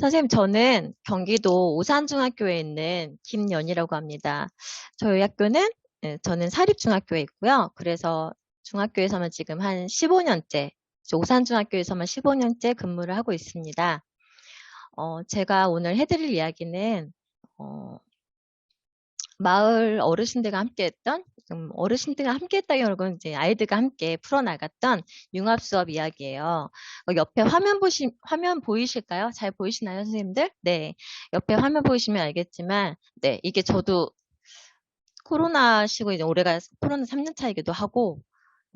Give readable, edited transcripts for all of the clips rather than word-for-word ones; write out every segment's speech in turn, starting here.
선생님, 저는 경기도 오산중학교에 있는 김연이라고 합니다. 저희 학교는, 저는 사립중학교에 있고요. 그래서 중학교에서만 지금 한 15년째, 오산중학교에서만 15년째 근무를 하고 있습니다. 제가 오늘 해드릴 이야기는, 어, 마을 어르신들과 함께했던 어르신들과 함께했다기보다는 이제 아이들과 함께 풀어나갔던 융합 수업 이야기예요. 옆에 화면 보이실까요? 잘 보이시나요, 선생님들? 네. 옆에 화면 보이시면 알겠지만, 네. 이게 저도 코로나 시고 이제 올해가 코로나 3년 차이기도 하고,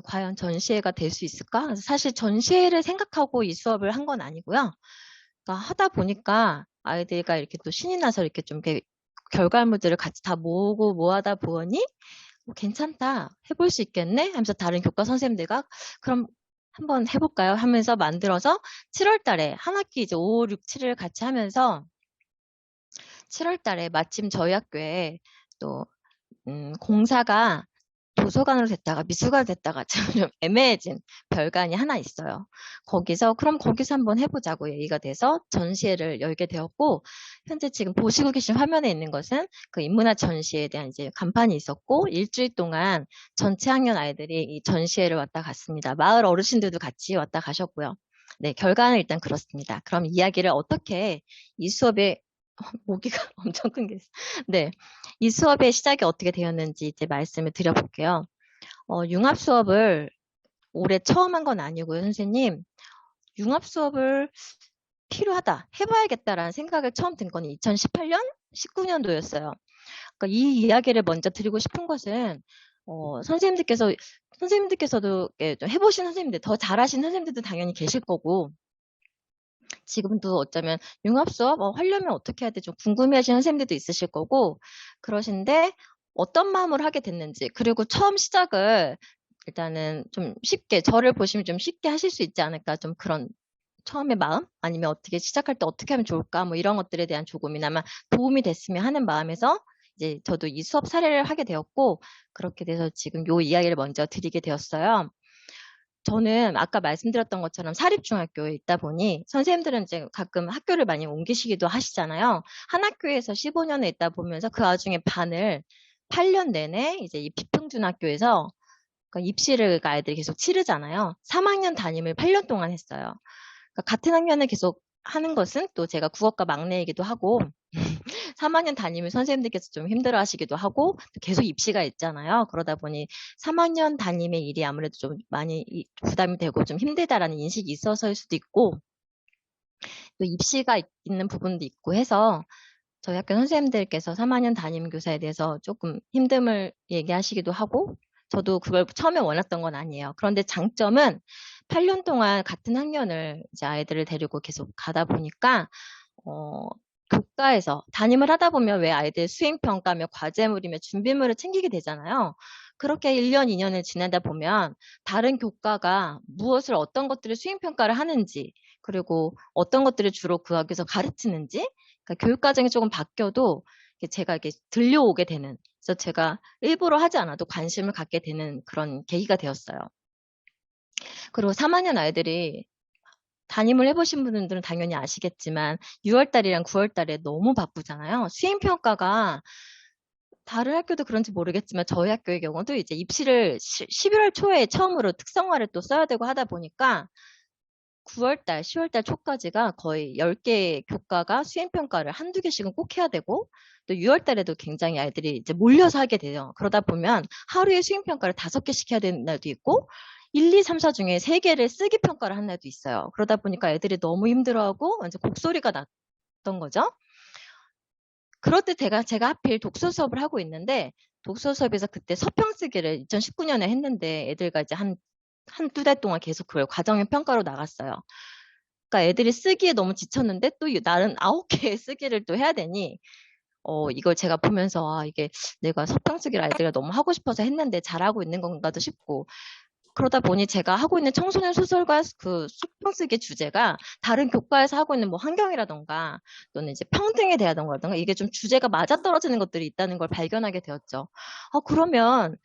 과연 전시회가 될 수 있을까? 그래서 사실 전시회를 생각하고 이 수업을 한 건 아니고요. 그러니까 하다 보니까 아이들과 이렇게 또 신이 나서 이렇게 좀 이렇게 결과물들을 같이 다 모으고 모아다 보니 괜찮다. 해볼 수 있겠네? 하면서 다른 교과 선생님들과 그럼 한번 해볼까요? 하면서 만들어서 7월 달에 한 학기 이제 5, 6, 7을 같이 하면서 7월 달에 마침 저희 학교에 또 공사가 도서관으로 됐다가 미술관으로 됐다가 좀 애매해진 별관이 하나 있어요. 그럼 거기서 한번 해보자고 얘기가 돼서 전시회를 열게 되었고, 현재 지금 보시고 계신 화면에 있는 것은 그 인문학 전시회에 대한 이제 간판이 있었고, 일주일 동안 전체 학년 아이들이 이 전시회를 왔다 갔습니다. 마을 어르신들도 같이 왔다 가셨고요. 네, 결과는 일단 그렇습니다. 그럼 이야기를 어떻게 이 수업에 모기가 엄청 큰 게 있어. 네. 이 수업의 시작이 어떻게 되었는지 이제 말씀을 드려볼게요. 융합 수업을 올해 처음 한 건 아니고요, 선생님. 융합 수업을 필요하다, 해봐야겠다라는 생각을 처음 든 건 2018년, 19년도였어요. 그러니까 이 이야기를 먼저 드리고 싶은 것은, 선생님들께서도 좀 해보신 선생님들, 더 잘하신 선생님들도 당연히 계실 거고, 지금도 어쩌면 융합 수업 하려면 어떻게 해야 돼? 좀 궁금해하시는 선생님들도 있으실 거고 그러신데 어떤 마음으로 하게 됐는지 그리고 처음 시작을 일단은 좀 쉽게 저를 보시면 좀 쉽게 하실 수 있지 않을까 좀 그런 처음의 마음 아니면 어떻게 시작할 때 어떻게 하면 좋을까 뭐 이런 것들에 대한 조금이나마 도움이 됐으면 하는 마음에서 이제 저도 이 수업 사례를 하게 되었고 그렇게 돼서 지금 요 이야기를 먼저 드리게 되었어요. 저는 아까 말씀드렸던 것처럼 사립중학교에 있다 보니 선생님들은 이제 가끔 학교를 많이 옮기시기도 하시잖아요. 한 학교에서 15년을 있다 보면서 그 와중에 반을 8년 내내 이제 이 비평준학교에서 그러니까 입시를 그 아이들이 계속 치르잖아요. 3학년 담임을 8년 동안 했어요. 그러니까 같은 학년을 계속 하는 것은 또 제가 국어과 막내이기도 하고 3학년 담임을 선생님들께서 좀 힘들어 하시기도 하고 계속 입시가 있잖아요. 그러다 보니 3학년 담임의 일이 아무래도 좀 많이 부담이 되고 좀 힘들다라는 인식이 있어서일 수도 있고 또 입시가 있는 부분도 있고 해서 저희 학교 선생님들께서 3학년 담임 교사에 대해서 조금 힘듦을 얘기하시기도 하고 저도 그걸 처음에 원했던 건 아니에요. 그런데 장점은 8년 동안 같은 학년을 이제 아이들을 데리고 계속 가다 보니까 교과에서 담임을 하다 보면 왜 아이들 수행평가며 과제물이며 준비물을 챙기게 되잖아요. 그렇게 1년, 2년을 지내다 보면 다른 교과가 무엇을 어떤 것들을 수행평가를 하는지 그리고 어떤 것들을 주로 그 학교에서 가르치는지 그러니까 교육 과정이 조금 바뀌어도 제가 이렇게 들려오게 되는 그래서 제가 일부러 하지 않아도 관심을 갖게 되는 그런 계기가 되었어요. 그리고 3학년 아이들이 담임을 해보신 분들은 당연히 아시겠지만 6월달이랑 9월달에 너무 바쁘잖아요. 수행평가가 다른 학교도 그런지 모르겠지만 저희 학교의 경우도 이제 입시를 11월 초에 처음으로 특성화를 또 써야 되고 하다 보니까 9월달, 10월달 초까지가 거의 10개 교과가 수행평가를 한두 개씩은 꼭 해야 되고 또 6월달에도 굉장히 아이들이 이제 몰려서 하게 돼요. 그러다 보면 하루에 수행평가를 5개씩 해야 되는 날도 있고 1, 2, 3, 4 중에 3개를 쓰기 평가를 한 날도 있어요. 그러다 보니까 애들이 너무 힘들어하고 완전 곡소리가 났던 거죠. 그럴 때 제가 하필 독서 수업을 하고 있는데 독서 수업에서 그때 서평 쓰기를 2019년에 했는데 애들과 이제 한두 달 동안 계속 그걸 과정형 평가로 나갔어요. 그러니까 애들이 쓰기에 너무 지쳤는데 또 나는 9개의 쓰기를 또 해야 되니 이걸 제가 보면서 이게 내가 서평 쓰기를 아이들이 너무 하고 싶어서 했는데 잘하고 있는 건가도 싶고 그러다 보니 제가 하고 있는 청소년 소설과 그 수평 쓰기 주제가 다른 교과에서 하고 있는 뭐 환경이라던가 또는 이제 평등에 대하던가 이게 좀 주제가 맞아떨어지는 것들이 있다는 걸 발견하게 되었죠. 그러면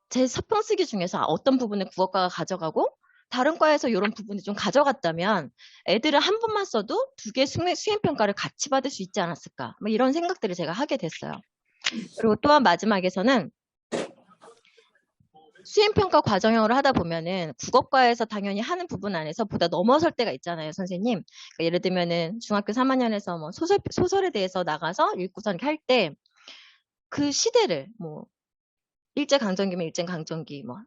제 서평 쓰기 중에서 어떤 부분을 국어과가 가져가고 다른 과에서 이런 부분을 좀 가져갔다면 애들은 한 번만 써도 두 개 수행평가를 같이 받을 수 있지 않았을까. 뭐 이런 생각들을 제가 하게 됐어요. 그리고 또한 마지막에서는 수행평가 과정형으로 하다 보면은 국어과에서 당연히 하는 부분 안에서 보다 넘어설 때가 있잖아요, 선생님. 그러니까 예를 들면은 중학교 3학년에서 뭐 소설에 대해서 나가서 읽고선 할 때 그 시대를 뭐 일제강점기면 일제강점기, 뭐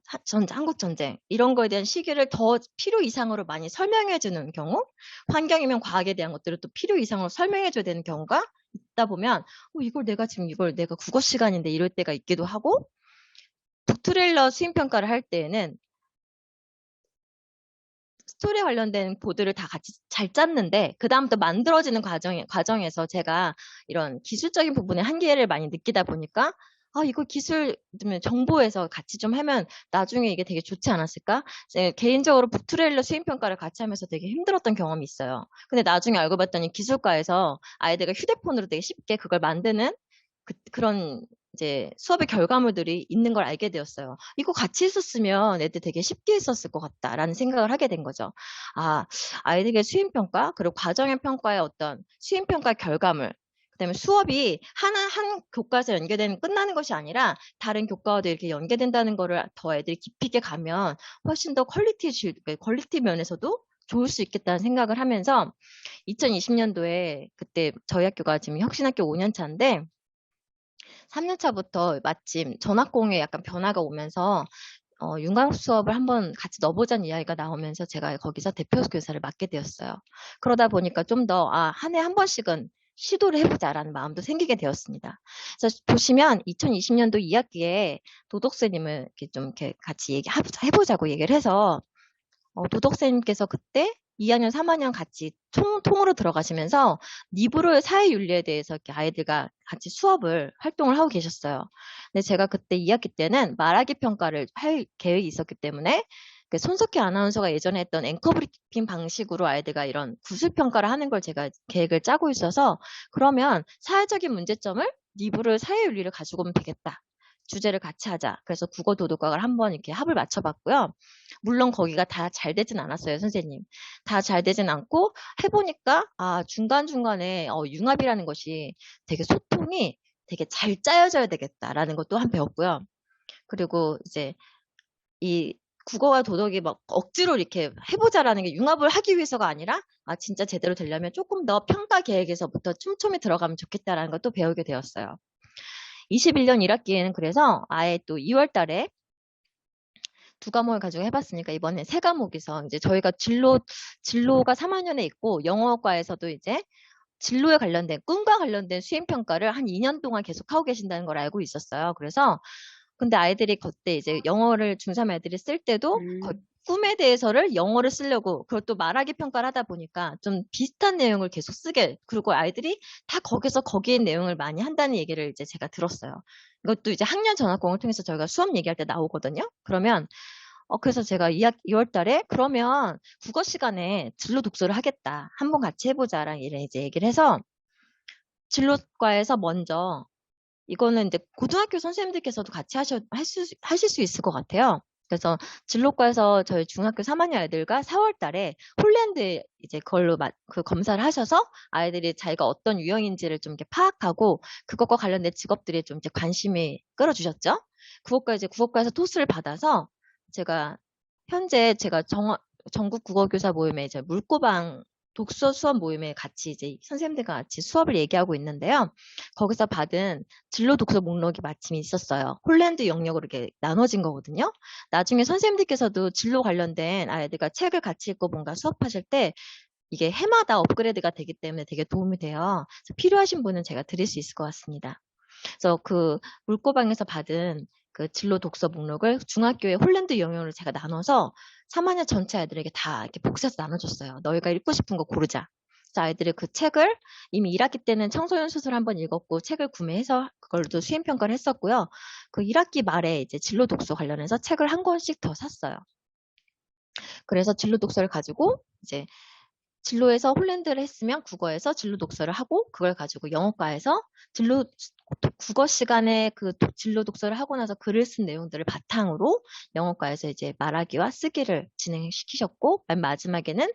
한국전쟁 이런 거에 대한 시기를 더 필요 이상으로 많이 설명해 주는 경우, 환경이면 과학에 대한 것들을 또 필요 이상으로 설명해 줘야 되는 경우가 있다 보면 이걸 내가 국어 시간인데 이럴 때가 있기도 하고, 북트레일러 수행평가를 할 때에는 스토리에 관련된 보드를 다 같이 잘 짰는데 그 다음부터 만들어지는 과정에서 제가 이런 기술적인 부분의 한계를 많이 느끼다 보니까 이거 기술 정보에서 같이 좀 하면 나중에 이게 되게 좋지 않았을까? 개인적으로 북트레일러 수행평가를 같이 하면서 되게 힘들었던 경험이 있어요. 근데 나중에 알고 봤더니 기술과에서 아이들과 휴대폰으로 되게 쉽게 그걸 만드는 그런 이제 수업의 결과물들이 있는 걸 알게 되었어요. 이거 같이 했었으면 애들 되게 쉽게 했었을 것 같다라는 생각을 하게 된 거죠. 아이들의 수행평가, 그리고 과정형 평가의 어떤 수행평가 결과물, 그다음에 수업이 한 교과에서 연계되면 끝나는 것이 아니라 다른 교과와도 이렇게 연계된다는 거를 더 애들이 깊이 있게 가면 훨씬 더 퀄리티 면에서도 좋을 수 있겠다는 생각을 하면서 2020년도에 그때 저희 학교가 지금 혁신학교 5년 차인데 3년 차부터 마침 전학공에 약간 변화가 오면서 윤곽 수업을 한번 같이 넣어보자는 이야기가 나오면서 제가 거기서 대표 교사를 맡게 되었어요. 그러다 보니까 좀 더 한 해 한 번씩은 시도를 해보자라는 마음도 생기게 되었습니다. 그래서 보시면 2020년도 2학기에 도덕쌤님을 이렇게 좀 이렇게 같이 해보자고 얘기를 해서 도덕쌤님께서 그때 2학년, 3학년 같이 통으로 들어가시면서 리브로의 사회윤리에 대해서 이렇게 아이들과 같이 활동을 하고 계셨어요. 근데 제가 그때 2학기 때는 말하기 평가를 할 계획이 있었기 때문에 손석희 아나운서가 예전에 했던 앵커 브리핑 방식으로 아이들과 이런 구술평가를 하는 걸 제가 계획을 짜고 있어서 그러면 사회적인 문제점을 리브로의 사회윤리를 가지고 오면 되겠다. 주제를 같이 하자. 그래서 국어 도덕학을 한번 이렇게 합을 맞춰봤고요. 물론 거기가 다 잘 되진 않았어요, 선생님. 다 잘 되진 않고 해보니까 중간중간에 융합이라는 것이 되게 소통이 되게 잘 짜여져야 되겠다라는 것도 한 배웠고요. 그리고 이제 이 국어와 도덕이 막 억지로 이렇게 해보자라는 게 융합을 하기 위해서가 아니라 진짜 제대로 되려면 조금 더 평가 계획에서부터 촘촘히 들어가면 좋겠다라는 것도 배우게 되었어요. 21년 1학기에는 그래서 아예 또 2월 달에 두 과목을 가지고 해봤으니까 이번에 세 과목에서 이제 저희가 진로가 3학년에 있고 영어과에서도 이제 진로에 관련된 꿈과 관련된 수행평가를 한 2년 동안 계속 하고 계신다는 걸 알고 있었어요. 그래서 근데 아이들이 그때 이제 영어를 중3 애들이 쓸 때도 꿈에 대해서를 영어를 쓰려고 그것도 말하기 평가를 하다 보니까 좀 비슷한 내용을 계속 쓰게, 그리고 아이들이 다 거기에 내용을 많이 한다는 얘기를 이제 제가 들었어요. 이것도 이제 학년 전학공을 통해서 저희가 수업 얘기할 때 나오거든요. 그러면 그래서 제가 2월 달에 그러면 국어 시간에 진로 독서를 하겠다. 한번 같이 해보자랑 이제 얘기를 해서 진로과에서 먼저 이거는 이제 고등학교 선생님들께서도 같이 하실 수 있을 것 같아요. 그래서 진로과에서 저희 중학교 3학년 아이들과 4월 달에 폴란드 이제 그걸로 그 검사를 하셔서 아이들이 자기가 어떤 유형인지를 좀 이렇게 파악하고 그것과 관련된 직업들이 좀 이제 관심이 끌어주셨죠. 국어과에서 토스를 받아서 현재 제가 전국 국어교사 모임에 이제 물고방 독서 수업 모임에 같이 이제 선생님들과 같이 수업을 얘기하고 있는데요. 거기서 받은 진로 독서 목록이 마침 있었어요. 홀랜드 영역으로 이렇게 나눠진 거거든요. 나중에 선생님들께서도 진로 관련된 아이들과 책을 같이 읽고 뭔가 수업하실 때 이게 해마다 업그레이드가 되기 때문에 되게 도움이 돼요. 그래서 필요하신 분은 제가 드릴 수 있을 것 같습니다. 그래서 그 물고방에서 받은 그 진로 독서 목록을 중학교의 홀랜드 영역으로 제가 나눠서 3학년 전체 아이들에게 다 이렇게 복사해서 나눠줬어요. 너희가 읽고 싶은 거 고르자. 그래서 아이들이 그 책을 이미 1학기 때는 청소년 수술 한번 읽었고 책을 구매해서 그걸도 수행평가를 했었고요. 그 1학기 말에 이제 진로 독서 관련해서 책을 한 권씩 더 샀어요. 그래서 진로 독서를 가지고 이제 진로에서 홀랜드를 했으면 국어에서 진로 독서를 하고 그걸 가지고 영어과에서 국어 시간에 그 진로 독서를 하고 나서 글을 쓴 내용들을 바탕으로 영어과에서 이제 말하기와 쓰기를 진행시키셨고 맨 마지막에는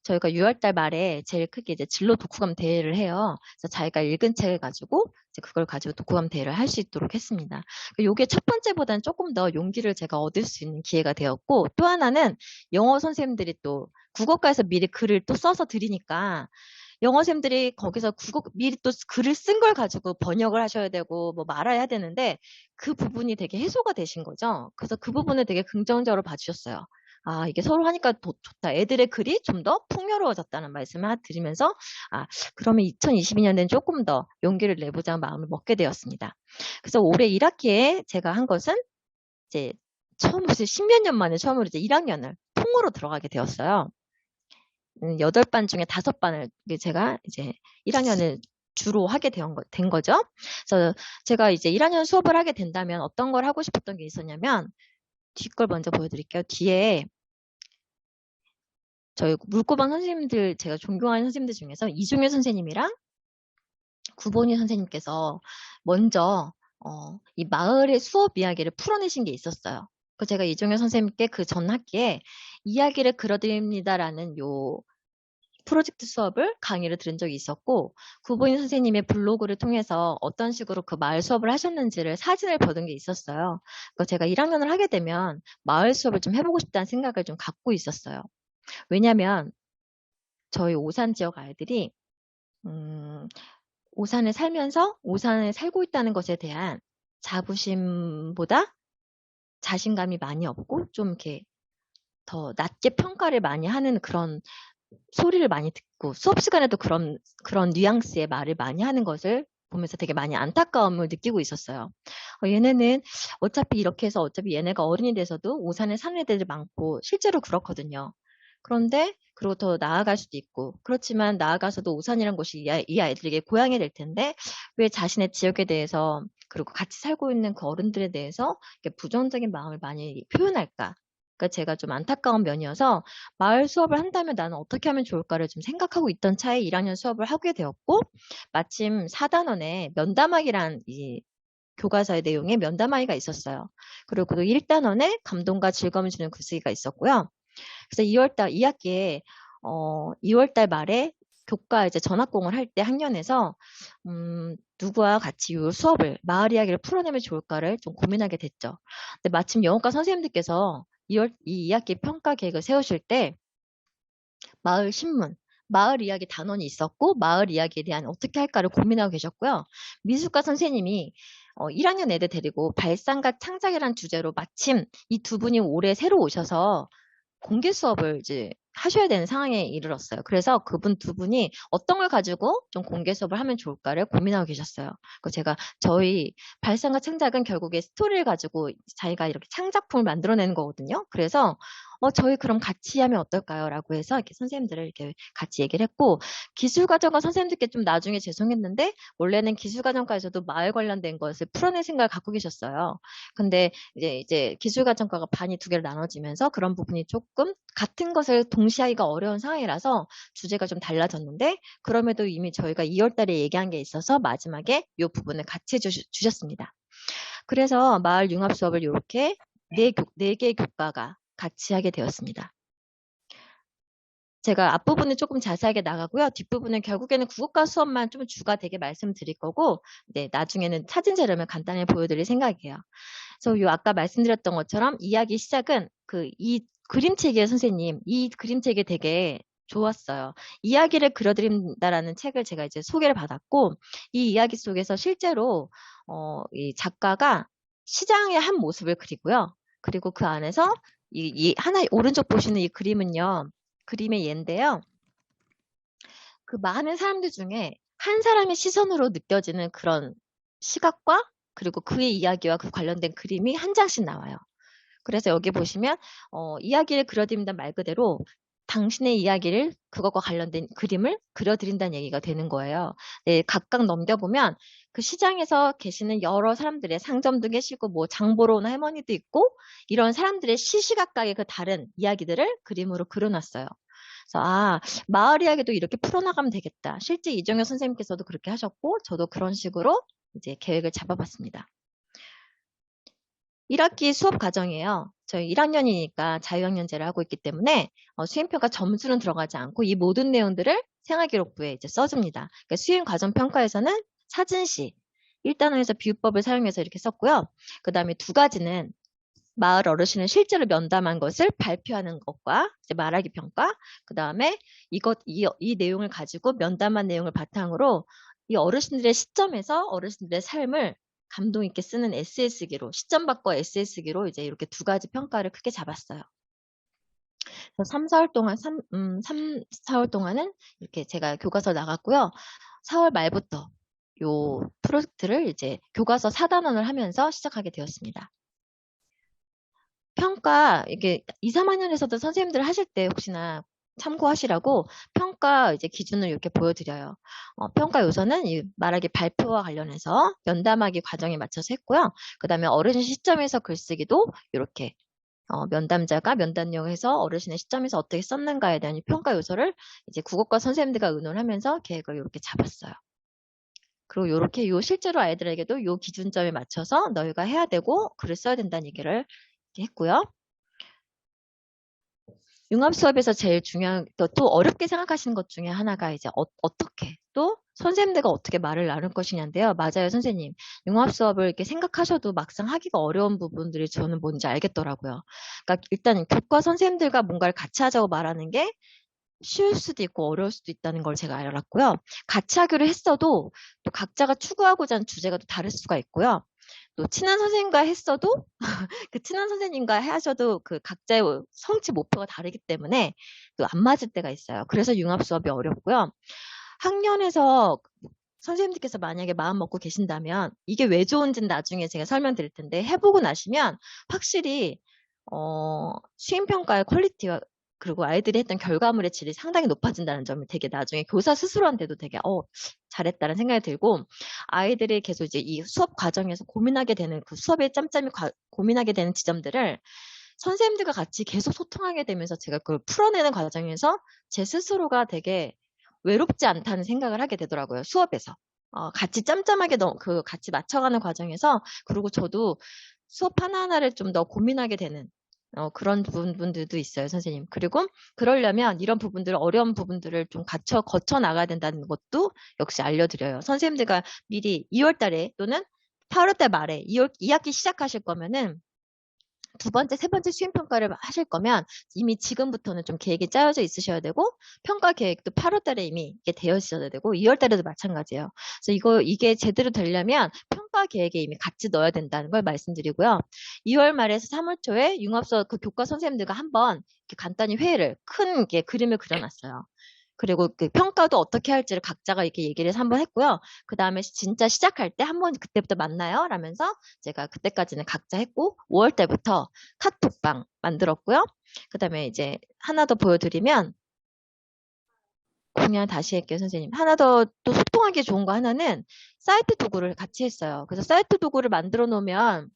저희가 6월달 말에 제일 크게 이제 진로 독후감 대회를 해요. 그래서 자기가 읽은 책을 가지고 이제 그걸 가지고 독후감 대회를 할 수 있도록 했습니다. 요게 첫 번째보다는 조금 더 용기를 제가 얻을 수 있는 기회가 되었고 또 하나는 영어 선생님들이 또 국어과에서 미리 글을 또 써서 드리니까 영어 선생님들이 거기서 미리 또 글을 쓴 걸 가지고 번역을 하셔야 되고 뭐 말해야 되는데 그 부분이 되게 해소가 되신 거죠. 그래서 그 부분을 되게 긍정적으로 봐주셨어요. 아, 이게 서로 하니까 좋다. 애들의 글이 좀 더 풍요로워졌다는 말씀을 드리면서, 아, 그러면 2022년에는 조금 더 용기를 내보자 마음을 먹게 되었습니다. 그래서 올해 1학기에 제가 한 것은 이제 처음으로, 10몇 년 만에 처음으로 이제 1학년을 통으로 들어가게 되었어요. 8반 중에 5반을 제가 이제 1학년을 주로 하게 된 거죠. 그래서 제가 이제 1학년 수업을 하게 된다면 어떤 걸 하고 싶었던 게 있었냐면, 뒷걸 먼저 보여드릴게요. 뒤에 저희 물고방 선생님들, 제가 존경하는 선생님들 중에서 이중일 선생님이랑 구본희 선생님께서 먼저 이 마을의 수업 이야기를 풀어내신 게 있었어요. 그 제가 이중일 선생님께 그 전 학기에 이야기를 그려드립니다라는 요 프로젝트 수업을 강의를 들은 적이 있었고 구본희 선생님의 블로그를 통해서 어떤 식으로 그 마을 수업을 하셨는지를 사진을 받은 게 있었어요. 그러니까 제가 1학년을 하게 되면 마을 수업을 좀 해보고 싶다는 생각을 좀 갖고 있었어요. 왜냐면 저희 오산 지역 아이들이 오산에 살면서 오산에 살고 있다는 것에 대한 자부심보다 자신감이 많이 없고 좀 이렇게 더 낮게 평가를 많이 하는 그런 소리를 많이 듣고 수업 시간에도 그런 뉘앙스의 말을 많이 하는 것을 보면서 되게 많이 안타까움을 느끼고 있었어요. 얘네는 어차피 이렇게 해서 어차피 얘네가 어른이 돼서도 오산에 사는 애들이 많고 실제로 그렇거든요. 그런데 그리고 더 나아갈 수도 있고 그렇지만 나아가서도 오산이란 곳이 이 아이들에게 고향이 될 텐데 왜 자신의 지역에 대해서 그리고 같이 살고 있는 그 어른들에 대해서 부정적인 마음을 많이 표현할까? 그러니까 제가 좀 안타까운 면이어서 마을 수업을 한다면 나는 어떻게 하면 좋을까를 좀 생각하고 있던 차에 1학년 수업을 하게 되었고 마침 4단원에 면담하기란 이 교과서의 내용에 면담하기가 있었어요. 그리고 1단원에 감동과 즐거움을 주는 글쓰기가 있었고요. 그래서 2학기에 2월달 말에 교과 이제 전학공을 할 때 학년에서 누구와 같이 이 수업을 마을 이야기를 풀어내면 좋을까를 좀 고민하게 됐죠. 근데 마침 영어과 선생님들께서 2학기 평가 계획을 세우실 때 마을 신문, 마을 이야기 단원이 있었고 마을 이야기에 대한 어떻게 할까를 고민하고 계셨고요. 미술과 선생님이 1학년 애들 데리고 발상과 창작이라는 주제로 마침 이 두 분이 올해 새로 오셔서 공개 수업을 이제 하셔야 되는 상황에 이르렀어요. 그래서 그분 두 분이 어떤 걸 가지고 좀 공개 수업을 하면 좋을까를 고민하고 계셨어요. 제가 저희 발상과 창작은 결국에 스토리를 가지고 자기가 이렇게 창작품을 만들어내는 거거든요. 그래서 저희 그럼 같이 하면 어떨까요? 라고 해서 이렇게 선생님들을 이렇게 같이 얘기를 했고 기술과정과 선생님들께 좀 나중에 죄송했는데 원래는 기술과정과에서도 마을 관련된 것을 풀어낼 생각을 갖고 계셨어요. 근데 이제 기술과정과가 반이 두 개로 나눠지면서 그런 부분이 조금 같은 것을 동시하기가 어려운 상황이라서 주제가 좀 달라졌는데 그럼에도 이미 저희가 2월 달에 얘기한 게 있어서 마지막에 이 부분을 같이 해주셨습니다. 그래서 마을 융합 수업을 이렇게 4개의 교과가 같이 하게 되었습니다. 제가 앞부분은 조금 자세하게 나가고요. 뒷부분은 결국에는 국어과 수업만 좀 주가 되게 말씀드릴 거고 네, 나중에는 사진 자료를 간단히 보여드릴 생각이에요. 그래서 아까 말씀드렸던 것처럼 이야기 시작은 이 그림책이에요, 선생님. 이 그림책이 되게 좋았어요. 이야기를 그려드린다라는 책을 제가 이제 소개를 받았고 이 이야기 속에서 실제로 이 작가가 시장의 한 모습을 그리고요. 그리고 그 안에서 하나 오른쪽 보시는 이 그림은요. 그림의 예인데요. 그 많은 사람들 중에 한 사람의 시선으로 느껴지는 그런 시각과 그리고 그의 이야기와 그 관련된 그림이 한 장씩 나와요. 그래서 여기 보시면 이야기를 그려드린다는 말 그대로 당신의 이야기를 그것과 관련된 그림을 그려드린다는 얘기가 되는 거예요. 네, 각각 넘겨보면 그 시장에서 계시는 여러 사람들의 상점도 계시고 뭐 장보러 오는 할머니도 있고 이런 사람들의 시시각각의 그 다른 이야기들을 그림으로 그려놨어요. 그래서 마을 이야기도 이렇게 풀어나가면 되겠다. 실제 이정효 선생님께서도 그렇게 하셨고 저도 그런 식으로 이제 계획을 잡아봤습니다. 1학기 수업 과정이에요. 저희 1학년이니까 자유학년제를 하고 있기 때문에 수행평가 점수는 들어가지 않고 이 모든 내용들을 생활기록부에 이제 써줍니다. 그러니까 수행과정평가에서는 사진시, 1단원에서 비유법을 사용해서 이렇게 썼고요. 그 다음에 두 가지는 마을 어르신을 실제로 면담한 것을 발표하는 것과 이제 말하기 평가, 그 다음에 이 내용을 가지고 면담한 내용을 바탕으로 이 어르신들의 시점에서 어르신들의 삶을 감동 있게 쓰는 에세이 쓰기로, 시점 바꿔 에세이 쓰기로 이제 이렇게 두 가지 평가를 크게 잡았어요. 그래서 3, 4월 동안은 이렇게 제가 교과서 나갔고요. 4월 말부터 요 프로젝트를 이제 교과서 4단원을 하면서 시작하게 되었습니다. 평가, 이게 2, 3학년에서도 선생님들 하실 때 혹시나 참고하시라고 평가 이제 기준을 이렇게 보여드려요. 평가 요소는 이 말하기 발표와 관련해서 면담하기 과정에 맞춰서 했고요. 그 다음에 어르신 시점에서 글쓰기도 이렇게 면담자가 면담 내용에서 어르신의 시점에서 어떻게 썼는가에 대한 평가 요소를 이제 국어과 선생님들과 의논을 하면서 계획을 이렇게 잡았어요. 그리고 이렇게 실제로 아이들에게도 요 기준점에 맞춰서 너희가 해야 되고 글을 써야 된다는 얘기를 했고요. 융합 수업에서 제일 중요한 또 어렵게 생각하시는 것 중에 하나가 이제 어떻게 또 선생님들과 어떻게 말을 나눌 것이냐인데요. 맞아요, 선생님. 융합 수업을 이렇게 생각하셔도 막상 하기가 어려운 부분들이 저는 뭔지 알겠더라고요. 그러니까 일단 교과 선생님들과 뭔가를 같이 하자고 말하는 게 쉬울 수도 있고 어려울 수도 있다는 걸 제가 알았고요. 같이 하기로 했어도 또 각자가 추구하고자 하는 주제가 또 다를 수가 있고요. 또 친한 선생님과 했어도 그 친한 선생님과 하셔도 그 각자의 성취 목표가 다르기 때문에 또 안 맞을 때가 있어요. 그래서 융합 수업이 어렵고요. 학년에서 선생님들께서 만약에 마음 먹고 계신다면 이게 왜 좋은지는 나중에 제가 설명드릴 텐데 해보고 나시면 확실히 수행평가의 퀄리티와 그리고 아이들이 했던 결과물의 질이 상당히 높아진다는 점이 되게 나중에 교사 스스로한테도 되게 잘했다는 생각이 들고 아이들이 계속 이제 이 수업 과정에서 고민하게 되는 그 수업의 짬짬이 고민하게 되는 지점들을 선생님들과 같이 계속 소통하게 되면서 제가 그걸 풀어내는 과정에서 제 스스로가 되게 외롭지 않다는 생각을 하게 되더라고요. 수업에서. 같이 짬짬하게 같이 맞춰가는 과정에서 그리고 저도 수업 하나하나를 좀 더 고민하게 되는 그런 부분들도 있어요, 선생님. 그리고 그러려면 이런 부분들, 어려운 부분들을 좀 거쳐 나가야 된다는 것도 역시 알려드려요. 선생님들과 미리 2월 달에 또는 8월 달 말에 2학기 시작하실 거면은 두 번째, 세 번째 수행평가를 하실 거면 이미 지금부터는 좀 계획이 짜여져 있으셔야 되고 평가 계획도 8월 달에 이미 이게 되어 있어야 되고 2월 달에도 마찬가지예요. 그래서 이게 제대로 되려면 평가 계획에 이미 같이 넣어야 된다는 걸 말씀드리고요. 2월 말에서 3월 초에 융합수업 그 교과 선생님들과 한번 이렇게 간단히 회의를 큰 그림을 그려놨어요. 그리고 그 평가도 어떻게 할지를 각자가 이렇게 얘기를 해서 한번 했고요. 그 다음에 진짜 시작할 때 한번 그때부터 만나요 라면서 제가 그때까지는 각자 했고 5월 달부터 카톡방 만들었고요. 그 다음에 이제 하나 더 보여드리면 그냥 다시 할게요, 선생님. 하나 더 또 소통하기 좋은 거 하나는 사이트 도구를 같이 했어요. 그래서 사이트 도구를 만들어 놓으면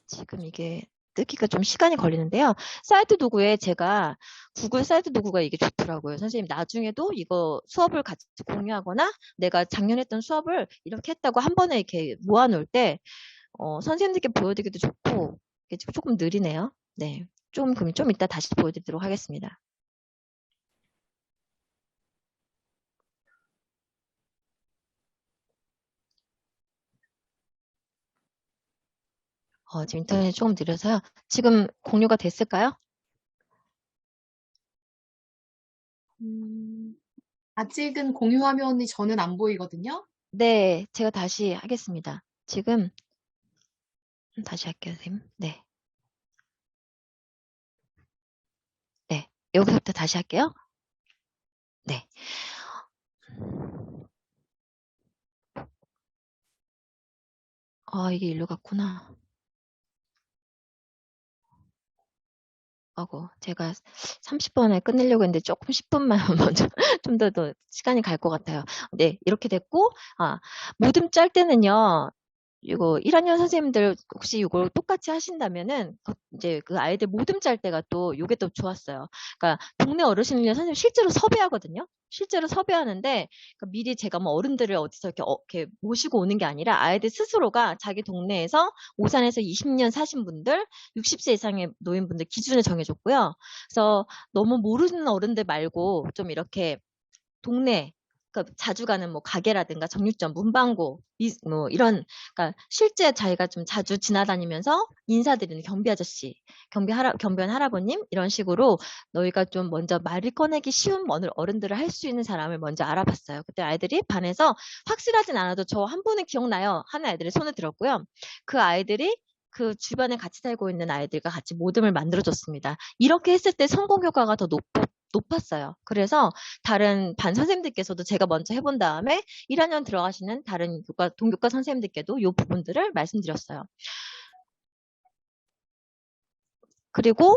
지금 이게 뜨기가 좀 시간이 걸리는데요. 사이트 도구에 제가 구글 사이트 도구가 이게 좋더라고요. 선생님 나중에도 이거 수업을 같이 공유하거나 내가 작년에 했던 수업을 이렇게 했다고 한 번에 이렇게 모아놓을 때 선생님들께 보여드리기도 좋고 이게 조금 느리네요. 네, 그럼 좀 이따 다시 보여드리도록 하겠습니다. 지금 인터넷이 조금 느려서요. 지금 공유가 됐을까요? 아직은 공유 화면이 저는 안 보이거든요. 네, 제가 다시 하겠습니다. 지금 다시 할게요, 선생님. 네. 네, 여기서부터 다시 할게요. 네. 이게 일로 갔구나. 제가 30분에 끝내려고 했는데 조금 10분만 먼저 좀 더 시간이 갈 것 같아요. 네, 이렇게 됐고, 모듬 짤 때는요, 이거 1학년 선생님들 혹시 이걸 똑같이 하신다면은 이제 그 아이들 모듬 짤 때가 또 요게 또 좋았어요. 그러니까 동네 어르신들 선생님 실제로 섭외하거든요. 실제로 섭외하는데 미리 제가 뭐 어른들을 어디서 이렇게 모시고 오는 게 아니라 아이들 스스로가 자기 동네에서 오산에서 20년 사신 분들, 60세 이상의 노인분들 기준을 정해줬고요. 그래서 너무 모르는 어른들 말고 좀 이렇게 동네 그러니까 자주 가는 뭐 가게라든가 정육점, 문방구 뭐 이런 그러니까 실제 자기가 좀 자주 지나다니면서 인사드리는 경비 아저씨, 경비원 할아버님 이런 식으로 너희가 좀 먼저 말을 꺼내기 쉬운 어른들을 할 수 있는 사람을 먼저 알아봤어요. 그때 아이들이 반에서 확실하진 않아도 저 한 분은 기억나요 하는 아이들이 손을 들었고요. 그 아이들이 그 주변에 같이 살고 있는 아이들과 같이 모듬을 만들어줬습니다. 이렇게 했을 때 성공 효과가 더 높았어요. 그래서 다른 반 선생님들께서도 제가 먼저 해본 다음에 1학년 들어가시는 다른 동교과 선생님들께도 이 부분들을 말씀드렸어요. 그리고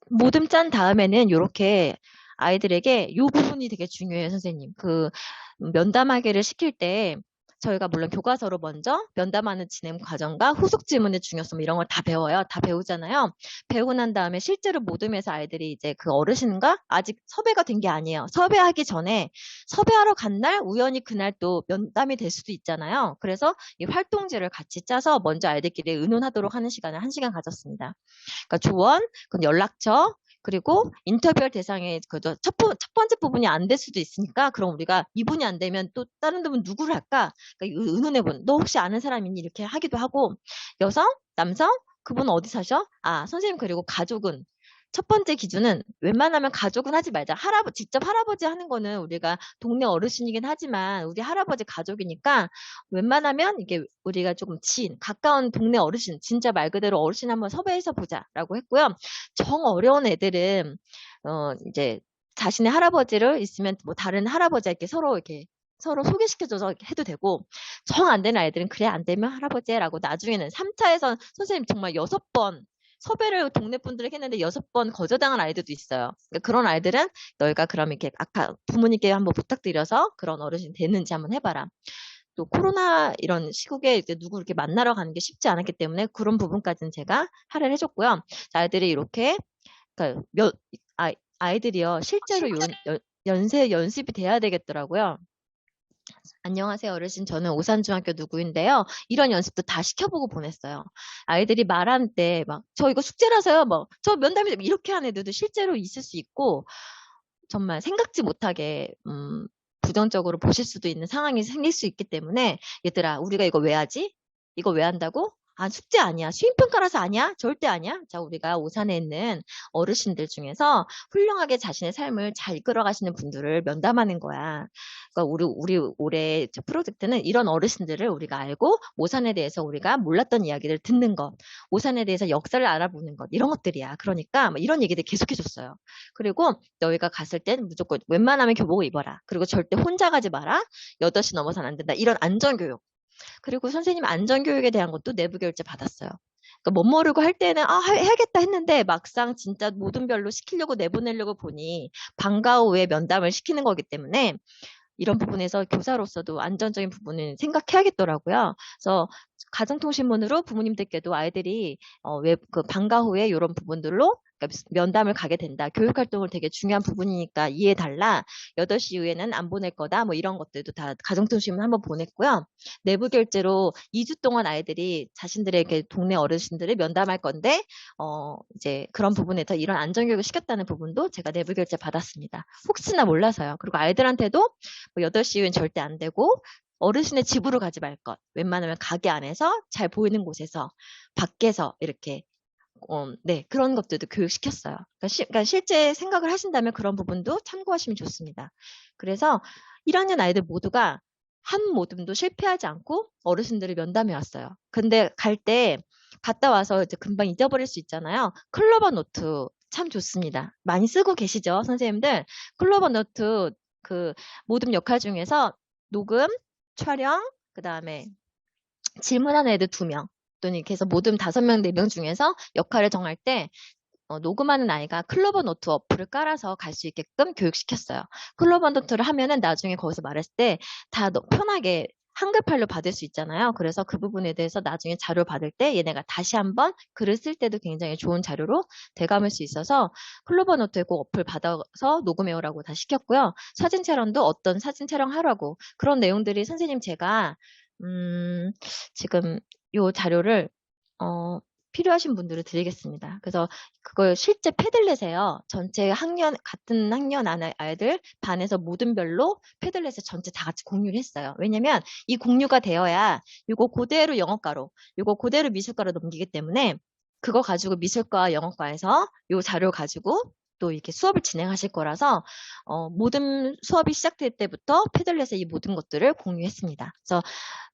모듬 짠 다음에는 이렇게 아이들에게 이 부분이 되게 중요해요, 선생님. 그 면담하기를 시킬 때 저희가 물론 교과서로 먼저 면담하는 진행 과정과 후속 질문의 중요성 이런 걸 다 배워요. 다 배우잖아요. 배우고 난 다음에 실제로 모듬에서 아이들이 이제 그 어르신과 아직 섭외가 된 게 아니에요. 섭외하기 전에 섭외하러 간 날 우연히 그날 또 면담이 될 수도 있잖아요. 그래서 이 활동지를 같이 짜서 먼저 아이들끼리 의논하도록 하는 시간을 1시간 가졌습니다. 그러니까 조언, 그 연락처, 그리고 인터뷰할 대상의 첫 번째 부분이 안 될 수도 있으니까 그럼 우리가 이분이 안 되면 또 다른 분 누구를 할까? 그러니까 의논해본. 너 혹시 아는 사람 있니? 이렇게 하기도 하고 여성, 남성, 그분 어디 사셔? 아, 선생님 그리고 가족은 첫 번째 기준은 웬만하면 가족은 하지 말자. 직접 할아버지 하는 거는 우리가 동네 어르신이긴 하지만 우리 할아버지 가족이니까 웬만하면 이게 우리가 조금 가까운 동네 어르신, 진짜 말 그대로 어르신 한번 섭외해서 보자라고 했고요. 정 어려운 애들은, 이제 자신의 할아버지를 있으면 뭐 다른 할아버지에게 서로 소개시켜줘서 해도 되고, 정 안 되는 아이들은 그래, 안 되면 할아버지라고 나중에는 3차에서 선생님 정말 6번 섭외를 동네 분들에게 했는데 6번 거절당한 아이들도 있어요. 그러니까 그런 아이들은 너희가 그럼 이렇게 아까 부모님께 한번 부탁드려서 그런 어르신 되는지 한번 해봐라. 또 코로나 이런 시국에 이제 누구 이렇게 만나러 가는 게 쉽지 않았기 때문에 그런 부분까지는 제가 할애를 해줬고요. 아이들이 이렇게 그러니까 아이들이요 실제로 연세 연습이 돼야 되겠더라고요. 안녕하세요, 어르신. 저는 오산중학교 누구인데요. 이런 연습도 다 시켜보고 보냈어요. 아이들이 말할 때 막, 저 이거 숙제라서요. 뭐, 저 면담이 이렇게 하는 애들도 실제로 있을 수 있고, 정말 생각지 못하게, 부정적으로 보실 수도 있는 상황이 생길 수 있기 때문에, 얘들아, 우리가 이거 왜 하지? 이거 왜 한다고? 아, 숙제 아니야. 수행평가라서 아니야? 절대 아니야? 자, 우리가 오산에 있는 어르신들 중에서 훌륭하게 자신의 삶을 잘 이끌어가시는 분들을 면담하는 거야. 그러니까 우리 올해 프로젝트는 이런 어르신들을 우리가 알고 오산에 대해서 우리가 몰랐던 이야기를 듣는 것, 오산에 대해서 역사를 알아보는 것, 이런 것들이야. 그러니까 이런 얘기들 계속해줬어요. 그리고 너희가 갔을 땐 무조건 웬만하면 교복을 입어라. 그리고 절대 혼자 가지 마라. 8시 넘어서는 안 된다. 이런 안전교육. 그리고 선생님 안전교육에 대한 것도 내부 결제 받았어요. 그러니까 못 모르고 할 때는 해야겠다 했는데 막상 진짜 모든 별로 시키려고 내보내려고 보니 방과 후에 면담을 시키는 거기 때문에 이런 부분에서 교사로서도 안전적인 부분을 생각해야겠더라고요. 그래서 가정통신문으로 부모님들께도 아이들이 그 방과 후에 이런 부분들로 그러니까 면담을 가게 된다. 교육활동을 되게 중요한 부분이니까 이해달라. 8시 이후에는 안 보낼 거다. 뭐 이런 것들도 다 가정통신문 한번 보냈고요. 내부 결제로 2주 동안 아이들이 자신들에게 동네 어르신들을 면담할 건데 이제 그런 부분에서 이런 안전교육을 시켰다는 부분도 제가 내부 결제 받았습니다. 혹시나 몰라서요. 그리고 아이들한테도 뭐 8시 이후엔 절대 안 되고 어르신의 집으로 가지 말 것. 웬만하면 가게 안에서 잘 보이는 곳에서 밖에서 이렇게 네, 그런 것들도 교육시켰어요. 그러니까 실제 생각을 하신다면 그런 부분도 참고하시면 좋습니다. 그래서 1학년 아이들 모두가 한 모듬도 실패하지 않고 어르신들을 면담해 왔어요. 근데 갔다 와서 이제 금방 잊어버릴 수 있잖아요. 클로버 노트 참 좋습니다. 많이 쓰고 계시죠, 선생님들? 클로버 노트 그 모듬 역할 중에서 녹음, 촬영, 그 다음에 질문하는 애들 2명. 또는 이렇게 해서 모듬 5명, 4명 중에서 역할을 정할 때 녹음하는 아이가 클로버 노트 어플을 깔아서 갈 수 있게끔 교육시켰어요. 클로버 노트를 하면은 나중에 거기서 말했을 때 다 편하게 한글팔로 받을 수 있잖아요. 그래서 그 부분에 대해서 나중에 자료 받을 때 얘네가 다시 한번 글을 쓸 때도 굉장히 좋은 자료로 돼감을 수 있어서 클로버 노트에 꼭 어플 받아서 녹음해오라고 다 시켰고요. 사진 촬영도 어떤 사진 촬영하라고 그런 내용들이 선생님 제가 지금 요 자료를 필요하신 분들을 드리겠습니다. 그래서 그걸 실제 패들렛에요. 전체 같은 학년 안에 아이들 반에서 모든 별로 패들렛에 전체 다 같이 공유를 했어요. 왜냐면 이 공유가 되어야 이거 그대로 영어과로, 이거 그대로 미술과로 넘기기 때문에 그거 가지고 미술과 영어과에서 요 자료 가지고 또 이렇게 수업을 진행하실 거라서 모든 수업이 시작될 때부터 패들렛에 이 모든 것들을 공유했습니다. 그래서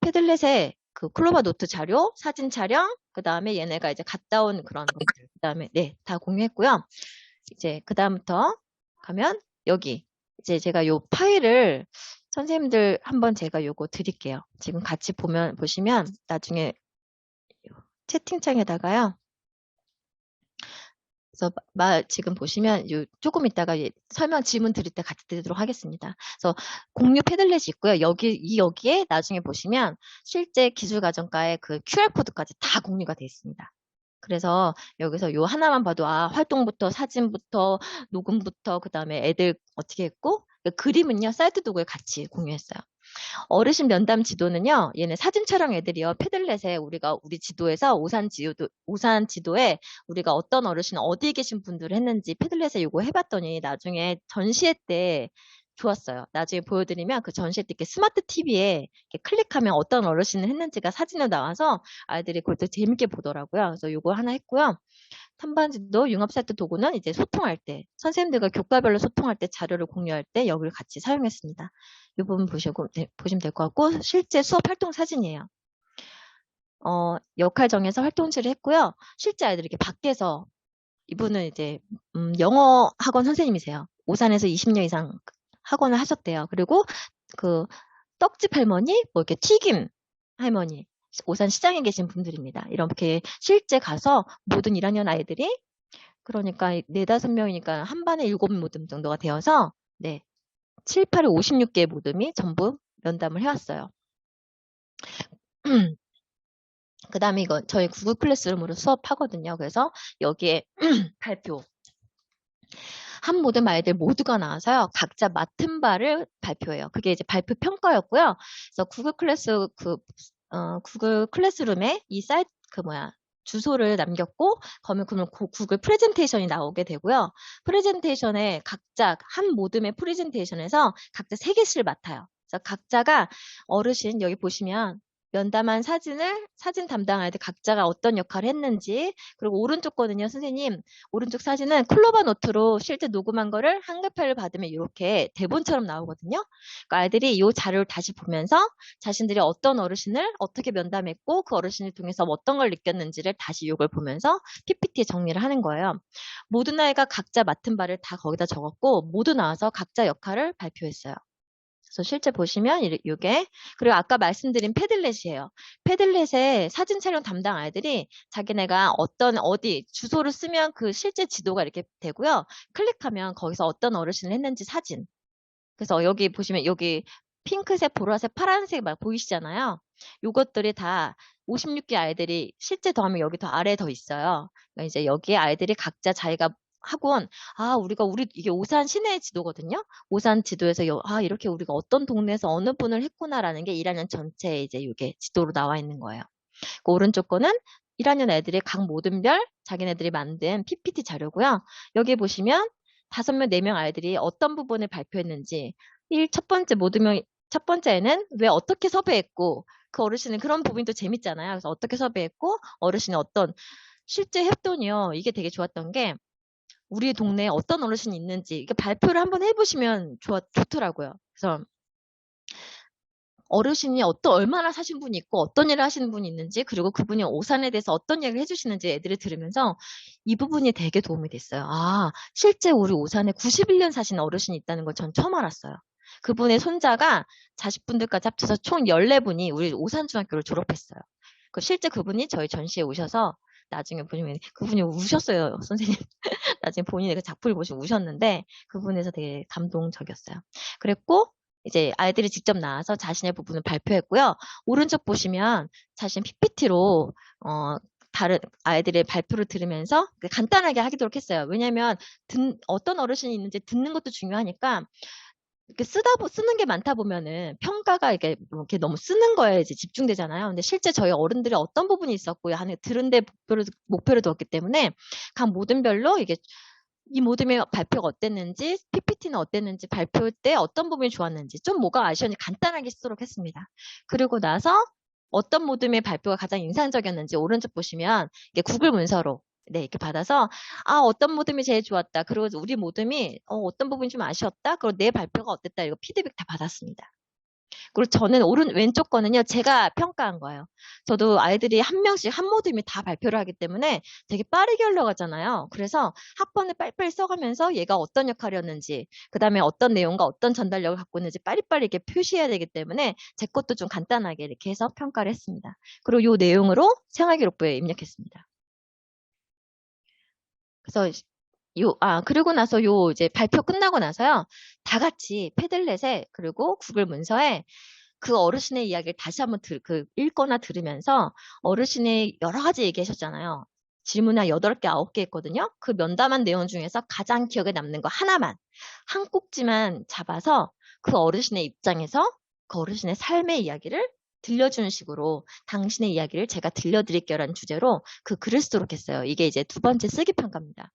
패들렛에 그 클로버 노트 자료, 사진 촬영, 그 다음에 얘네가 이제 갔다 온 그런 것들, 그 다음에 네, 다 공유했고요. 이제 그 다음부터 가면 여기 이제 제가 요 파일을 선생님들 한번 제가 요거 드릴게요. 지금 같이 보시면 나중에 채팅창에다가요. 그래서 지금 보시면 조금 있다가 설명 질문 드릴 때 같이 드리도록 하겠습니다. 그래서 공유 패들렛이 있고요. 여기에 나중에 보시면 실제 기술가정과의 그 QR코드까지 다 공유가 되어 있습니다. 그래서 여기서 요 하나만 봐도 활동부터 사진부터 녹음부터 그 다음에 애들 어떻게 했고 그림은요 사이트 도구에 같이 공유했어요. 어르신 면담 지도는요, 얘네 사진 촬영 애들이요, 패들렛에 우리 지도에서 오산 지도에 우리가 어떤 어르신 어디에 계신 분들을 했는지 패들렛에 요거 해봤더니 나중에 전시회 때 좋았어요. 나중에 보여드리면 그 전시회 때 이렇게 스마트 TV에 이렇게 클릭하면 어떤 어르신을 했는지가 사진으로 나와서 아이들이 그걸 또 재밌게 보더라고요. 그래서 요거 하나 했고요. 탐반지도 융합사이트 도구는 이제 소통할 때, 선생님들과 교과별로 소통할 때 자료를 공유할 때 여기를 같이 사용했습니다. 이 부분 보시면 될 것 같고, 실제 수업 활동 사진이에요. 역할 정해서 활동지를 했고요. 실제 아이들이 이렇게 밖에서, 이분은 이제, 영어 학원 선생님이세요. 오산에서 20년 이상 학원을 하셨대요. 그리고 그 떡집 할머니, 뭐 이렇게 튀김 할머니, 오산 시장에 계신 분들입니다. 이렇게 실제 가서 모든 1학년 아이들이 그러니까 4, 5명이니까 한 반에 7모듬 정도가 되어서 네, 7, 8에 56개의 모듬이 전부 면담을 해왔어요. 그 다음에 이건 저희 구글 클래스룸으로 수업하거든요. 그래서 여기에 발표 한 모든 아이들 모두가 나와서요. 각자 맡은 바를 발표해요. 그게 이제 발표 평가였고요. 그래서 구글 클래스룸에 이 사이트 주소를 남겼고 그러면 구글 프레젠테이션이 나오게 되고요. 프레젠테이션에 각자 한 모듬의 프레젠테이션에서 각자 3개씩을 맡아요. 그래서 각자가 어르신 여기 보시면 면담한 사진 담당 아이들 각자가 어떤 역할을 했는지 그리고 오른쪽 거는요. 선생님 오른쪽 사진은 클로버 노트로 실제 녹음한 거를 한글 파일을 받으면 이렇게 대본처럼 나오거든요. 그러니까 아이들이 이 자료를 다시 보면서 자신들이 어떤 어르신을 어떻게 면담했고 그 어르신을 통해서 어떤 걸 느꼈는지를 다시 이걸 보면서 PPT에 정리를 하는 거예요. 모든 아이가 각자 맡은 바를 다 거기다 적었고 모두 나와서 각자 역할을 발표했어요. 그래서 실제 보시면 이게 그리고 아까 말씀드린 패들렛이에요. 패들렛에 사진 촬영 담당 아이들이 자기네가 어디 주소를 쓰면 그 실제 지도가 이렇게 되고요. 클릭하면 거기서 어떤 어르신을 했는지 사진. 그래서 여기 보시면 여기 핑크색, 보라색, 파란색 막 보이시잖아요. 요것들이 다 56개 아이들이 실제 더하면 여기 더 아래에 더 있어요. 그러니까 이제 여기에 아이들이 각자 자기가 학원, 이게 오산 시내 지도거든요. 오산 지도에서 이렇게 우리가 어떤 동네에서 어느 분을 했구나라는 게 1학년 전체에 이제 이게 지도로 나와 있는 거예요. 그 오른쪽 거는 1학년 애들이 각 모든별 자기네들이 만든 PPT 자료고요. 여기 보시면 5명, 4명 아이들이 어떤 부분을 발표했는지 첫 번째는 왜 어떻게 섭외했고 그 어르신은 그런 부분이 또 재밌잖아요. 그래서 어떻게 섭외했고 어르신이 어떤 실제 했더니요. 이게 되게 좋았던 게 우리 동네에 어떤 어르신이 있는지 이게 발표를 한번 해보시면 좋더라고요. 그래서 어르신이 얼마나 사신 분이 있고 어떤 일을 하시는 분이 있는지 그리고 그분이 오산에 대해서 어떤 얘기를 해주시는지 애들이 들으면서 이 부분이 되게 도움이 됐어요. 실제 우리 오산에 91년 사신 어르신이 있다는 걸 전 처음 알았어요. 그분의 손자가 자식분들까지 합쳐서 총 14분이 우리 오산중학교를 졸업했어요. 실제 그분이 저희 전시에 오셔서 나중에 보시면 그분이 우셨어요, 선생님. 나중에 본인의 그 작품을 보시고 우셨는데 그분에서 되게 감동적이었어요. 그랬고 이제 아이들이 직접 나와서 자신의 부분을 발표했고요. 오른쪽 보시면 자신 PPT로 다른 아이들의 발표를 들으면서 간단하게 하도록 했어요. 왜냐하면 어떤 어르신이 있는지 듣는 것도 중요하니까 이렇게 쓰는 게 많다 보면은 평가가 이렇게 너무 쓰는 거에 이제 집중되잖아요. 근데 실제 저희 어른들이 어떤 부분이 있었고 하는 들은데 목표를 두었기 때문에 각 모둠별로 이게 이 모둠의 발표가 어땠는지, PPT는 어땠는지, 발표 때 어떤 부분이 좋았는지, 좀 뭐가 아쉬웠는지 간단하게 쓰도록 했습니다. 그리고 나서 어떤 모둠의 발표가 가장 인상적이었는지 오른쪽 보시면 이게 구글 문서로 네, 이렇게 받아서 어떤 모둠이 제일 좋았다. 그리고 우리 모둠이 어떤 부분이 좀 아쉬웠다. 그리고 내 발표가 어땠다. 이거 피드백 다 받았습니다. 그리고 저는 왼쪽 거는요, 제가 평가한 거예요. 저도 아이들이 한 명씩 한 모둠이 다 발표를 하기 때문에 되게 빠르게 흘러가잖아요. 그래서 학번을 빨리빨리 써가면서 얘가 어떤 역할이었는지, 그 다음에 어떤 내용과 어떤 전달력을 갖고 있는지 빨리빨리 이렇게 표시해야 되기 때문에 제 것도 좀 간단하게 이렇게 해서 평가를 했습니다. 그리고 이 내용으로 생활기록부에 입력했습니다. 그래서 그리고 나서 이제 발표 끝나고 나서요, 다 같이 패들렛에, 그리고 구글 문서에 그 어르신의 이야기를 다시 한번 읽거나 들으면서 어르신의 여러 가지 얘기하셨잖아요. 질문 한 8개, 9개 했거든요. 그 면담한 내용 중에서 가장 기억에 남는 거 하나만, 한 꼭지만 잡아서 그 어르신의 입장에서 그 어르신의 삶의 이야기를 들려주는 식으로 당신의 이야기를 제가 들려드릴게요라는 주제로 그 글을 쓰도록 했어요. 이게 이제 2번째 쓰기 평가입니다.